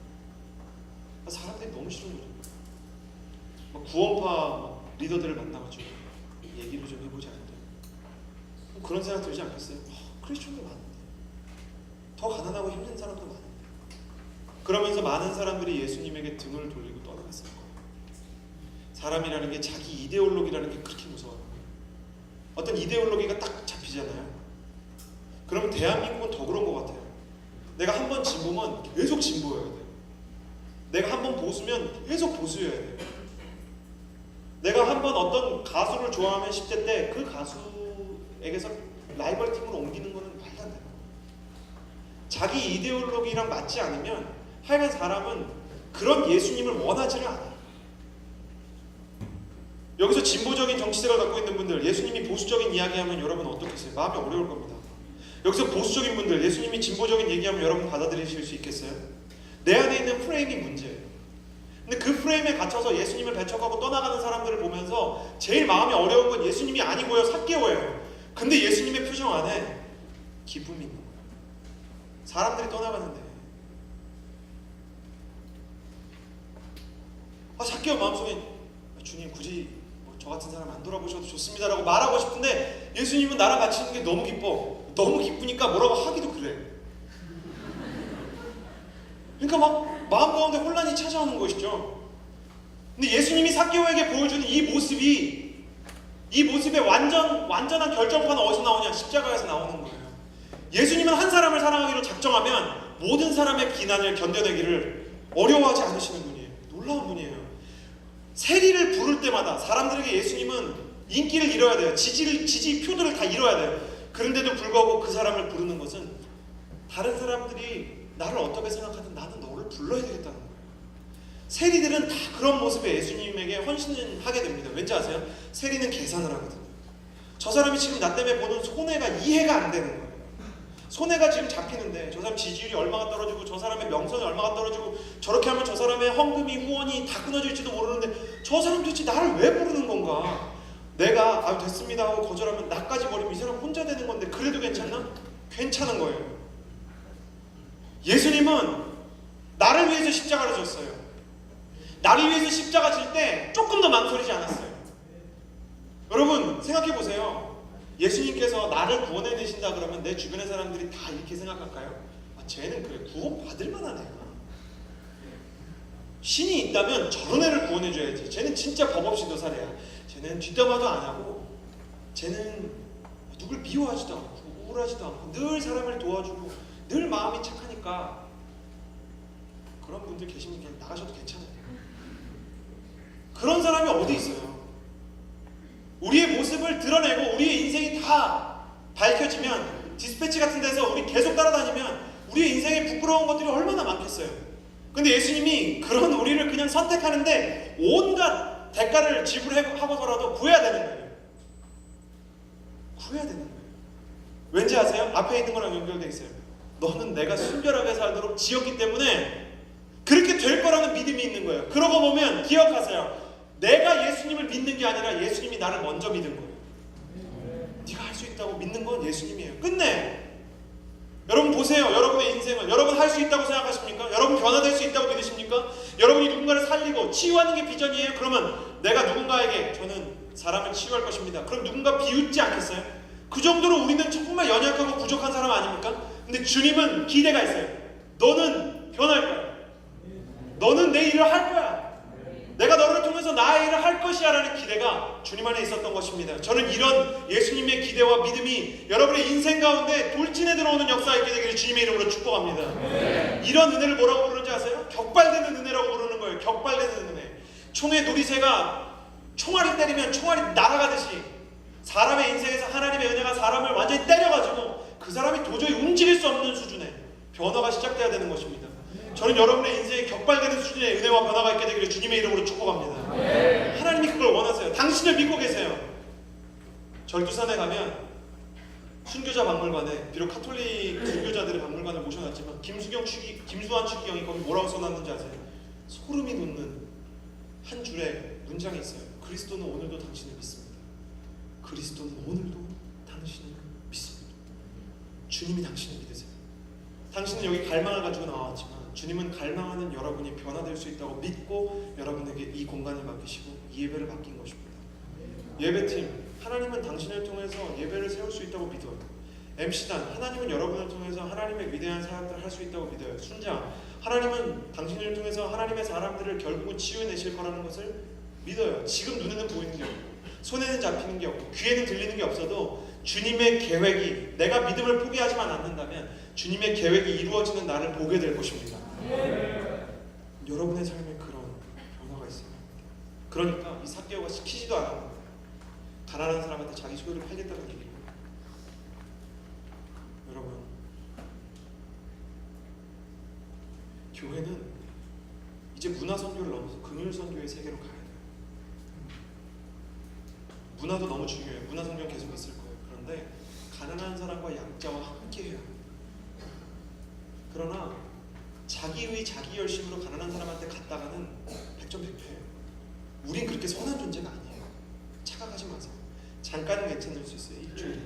사람들이 너무 싫은 거죠. 막 구원파 리더들을 만나가지고 얘기를 좀 해보지 않는데 그런 생각 들지 않겠어요? 크리스천도 많은데, 더 가난하고 힘든 사람도 많은데. 그러면서 많은 사람들이 예수님에게 등을 돌리고 떠나갔을 거예요. 사람이라는 게 자기 이데올로기라는 게 그렇게 무서워요. 어떤 이데올로기가 딱 잡히잖아요. 그러면 대한민국은 더 그런 것 같아요. 내가 한 번 진보면 계속 진보여야 돼요. 내가 한 번 보수면 계속 보수여야 돼요. 내가 한 번 어떤 가수를 좋아하면 10대 때 그 가수에게서 라이벌 팀으로 옮기는 거는 말도 안 돼요. 자기 이데올로기랑 맞지 않으면 하여간 사람은 그런 예수님을 원하지를 않아요. 여기서 진보적인 정치색을 갖고 있는 분들, 예수님이 보수적인 이야기하면 여러분 어떻겠어요? 마음이 어려울 겁니다. 여기서 보수적인 분들, 예수님이 진보적인 얘기하면 여러분 받아들이실 수 있겠어요? 내 안에 있는 프레임이 문제예요. 근데 그 프레임에 갇혀서 예수님을 배척하고 떠나가는 사람들을 보면서 제일 마음이 어려운 건 예수님이 아니고요, 삭개오예요. 근데 예수님의 표정 안에 기쁨이 있는 거예요. 사람들이 떠나가는데 삭개오 마음속에 주님 굳이 저 같은 사람 안 돌아보셔도 좋습니다라고 말하고 싶은데 예수님은 나랑 같이 있는 게 너무 기뻐. 너무 기쁘니까 뭐라고 하기도 그래. 그러니까 막 마음 가운데 혼란이 찾아오는 것이죠. 근데 예수님이 삭개오에게 보여주는 이 모습의 완전한 결정판은 어디서 나오냐? 십자가에서 나오는 거예요. 예수님은 한 사람을 사랑하기로 작정하면 모든 사람의 비난을 견뎌내기를 어려워하지 않으시는 분이에요. 놀라운 분이에요. 세리를 부를 때마다 사람들에게 예수님은 인기를 잃어야 돼요. 지지표들을 다 잃어야 돼요. 그런데도 불구하고 그 사람을 부르는 것은 다른 사람들이 나를 어떻게 생각하든 나는 너를 불러야 되겠다는 거예요. 세리들은 다 그런 모습에 예수님에게 헌신을 하게 됩니다. 왠지 아세요? 세리는 계산을 하거든요. 저 사람이 지금 나 때문에 보는 손해가 이해가 안 되는 거예요. 손해가 지금 잡히는데 저 사람 지지율이 얼마가 떨어지고 저 사람의 명성이 얼마가 떨어지고 저렇게 하면 저 사람의 헌금이 후원이 다 끊어질지도 모르는데 저 사람 도대체 나를 왜 부르는 건가? 내가 됐습니다 하고 거절하면 나까지 버리면 이 사람 혼자 되는 건데 그래도 괜찮나? 괜찮은 거예요. 예수님은 나를 위해서 십자가를 졌어요. 나를 위해서 십자가 질 때 조금 더 망설이지 않았어요. 여러분 생각해 보세요. 예수님께서 나를 구원해내신다 그러면 내 주변의 사람들이 다 이렇게 생각할까요? 쟤는 그래 구원 받을 만한 애야. 신이 있다면 저런 애를 구원해줘야지. 쟤는 진짜 법 없이 도살해야. 쟤는 쟤는 뒷담화도 안 하고 쟤는 누굴 미워하지도 않고 우울하지도 않고 늘 사람을 도와주고 늘 마음이 착하니까 그런 분들 계시면 그냥 나가셔도 괜찮아요. 그런 사람이 어디 있어요? 우리의 모습을 드러내고 우리의 인생이 다 밝혀지면 디스패치 같은 데서 우리 계속 따라다니면 우리의 인생에 부끄러운 것들이 얼마나 많겠어요. 근데 예수님이 그런 우리를 그냥 선택하는데 온갖 대가를 지불하고서라도 구해야 되는 거예요. 구해야 되는 거예요. 왠지 아세요? 앞에 있는 거랑 연결되어 있어요. 너는 내가 순결하게 살도록 지었기 때문에 그렇게 될 거라는 믿음이 있는 거예요. 그러고 보면 기억하세요. 내가 예수님을 믿는 게 아니라 예수님이 나를 먼저 믿은 거예요. 네가 할 수 있다고 믿는 건 예수님이에요. 끝내. 여러분 보세요. 여러분의 인생을 여러분 할 수 있다고 생각하십니까? 여러분 변화될 수 있다고 믿으십니까? 여러분이 누군가를 살리고 치유하는 게 비전이에요? 그러면 내가 누군가에게 저는 사람을 치유할 것입니다. 그럼 누군가 비웃지 않겠어요? 그 정도로 우리는 정말 연약하고 부족한 사람 아닙니까? 근데 주님은 기대가 있어요. 너는 변할 거야. 너는 내 일을 할 거야. 내가 너를 통해서 나의 일을 할 것이야 라는 기대가 주님 안에 있었던 것입니다. 저는 이런 예수님의 기대와 믿음이 여러분의 인생 가운데 돌진해 들어오는 역사가 있게 되기를 주님의 이름으로 축복합니다. 이런 은혜를 뭐라고 부르는지 아세요? 격발되는 은혜라고 부르는 거예요. 격발되는 은혜. 총의 누리새가 총알을 때리면 총알이 날아가듯이 사람의 인생에서 하나님의 은혜가 사람을 완전히 때려가지고 그 사람이 도저히 움직일 수 없는 수준의 변화가 시작돼야 되는 것입니다. 저는 여러분의 인생에 격발되는 수준의 은혜와 변화가 있게 되기를 주님의 이름으로 축복합니다. 하나님이 그걸 원하세요. 당신을 믿고 계세요. 절두산에 가면 순교자 박물관에 비록 카톨릭 순교자들의 박물관을 모셔놨지만 김수환 추기경이 거기 뭐라고 써놨는지 아세요? 소름이 돋는 한 줄의 문장이 있어요. 그리스도는 오늘도 당신을 믿습니다. 그리스도는 오늘도 당신을 믿습니다. 주님이 당신을 믿으세요. 당신은 여기 갈망을 가지고 나왔지만 주님은 갈망하는 여러분이 변화될 수 있다고 믿고 여러분에게 이 공간을 맡기시고 이 예배를 맡긴 것입니다. 예배팀, 하나님은 당신을 통해서 예배를 세울 수 있다고 믿어요. MC단, 하나님은 여러분을 통해서 하나님의 위대한 사역들을 할 수 있다고 믿어요. 순장, 하나님은 당신을 통해서 하나님의 사람들을 결국은 치유해내실 거라는 것을 믿어요. 지금 눈에는 보이는 게 없고 손에는 잡히는 게 없고 귀에는 들리는 게 없어도 주님의 계획이, 내가 믿음을 포기하지만 않는다면 주님의 계획이 이루어지는 날을 보게 될 것입니다. 여러분의 삶에 그런 변화가 있습니다. 그러니까 이 삭개오가 시키지도 않았고 가난한 사람한테 자기 소유를 팔겠다는 얘기를. 여러분, 교회는 이제 문화선교를 넘어서 금율선교의 세계로 가야 돼요. 문화도 너무 중요해요. 문화선교는 계속 있을 거예요. 그런데 가난한 사람과 약자와 함께 해야 합니다. 그러나 자기의 자기 열심으로 가난한 사람한테 갔다가는 백전백패예요. 우린 그렇게 선한 존재가 아니에요. 착각하지 마세요. 잠깐은 괜찮을 수 있어요. 일주일에.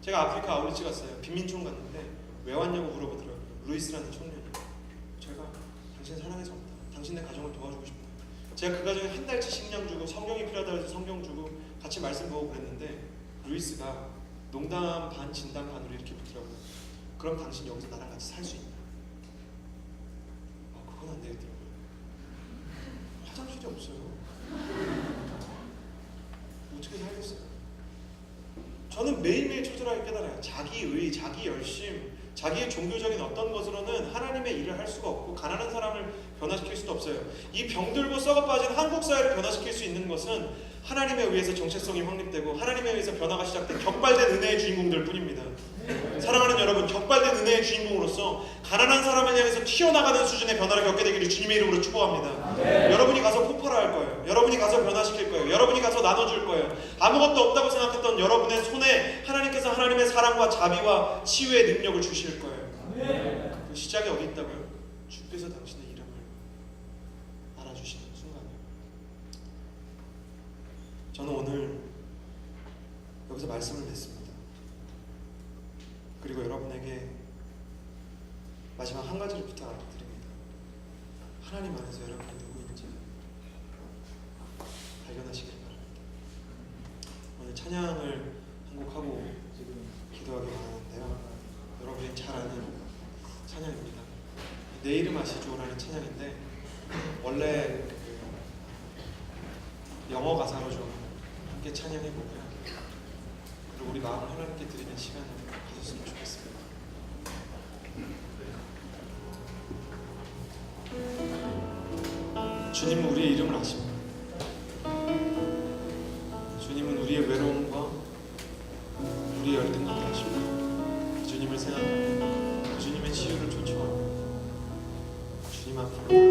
제가 아프리카 아우리치 갔어요. 빈민촌 갔는데 왜 왔냐고 물어보더라고요. 루이스라는 청년이. 제가 당신 사랑해서 왔다. 당신의 가정을 도와주고 싶다. 제가 그 가정에 한 달치 식량 주고 성경이 필요하다고 해서 성경 주고 같이 말씀 보고 그랬는데 루이스가 농담 반 진담 반으로 이렇게 묻더라고요. 그럼 당신 여기서 나랑 같이 살 수 있나? 그건 안 되겠더라고요. 화장실이 없어요. 어떻게 살겠어요? 저는 매일매일 초절하게 깨달아요. 자기의, 자기 열심, 자기의 종교적인 어떤 것으로는 하나님의 일을 할 수가 없고 가난한 사람을 변화시킬 수도 없어요. 이 병들고 썩어 빠진 한국 사회를 변화시킬 수 있는 것은 하나님에 의해서 정체성이 확립되고 하나님에 의해서 변화가 시작된 격발된 은혜의 주인공들 뿐입니다. 사랑하는 여러분, 격발된 은혜의 주인공으로서 가난한 사람을 향해서 튀어나가는 수준의 변화를 겪게 되기를 주님의 이름으로 축복합니다. 여러분이 가서 폭발할 거예요. 여러분이 가서 변화시킬 거예요. 여러분이 가서 나눠줄 거예요. 아무것도 없다고 생각했던 여러분의 손에 하나님께서 하나님의 사랑과 자비와 치유의 능력을 주실 거예요. 그 시작이 어디 있다고요? 주께서 당신의 이름을 알아주시는 순간이에요. 저는 오늘 여기서 말씀을 냈습니다. 그리고 여러분에게 마지막 한 가지를 부탁드립니다. 하나님 안에서 여러분이 누구인지 발견하시길 바랍니다. 오늘 찬양을 한 곡 하고 기도하기 원하는데요. 여러분이 잘 아는 찬양입니다. 내 이름 아시죠? 라는 찬양인데 원래 영어 가사로 좀 함께 찬양해 볼까요? 그리고 우리 마음을 하나님께 드리는 시간을 가졌으면 좋겠습니다. 주님은 우리의 이름을 아십니다. 주님은 우리의 외로움과 우리의 열등감을 아십니다. 그 주님을 생각하며 그 주님의 치유를 쫓아오며 주님 앞으로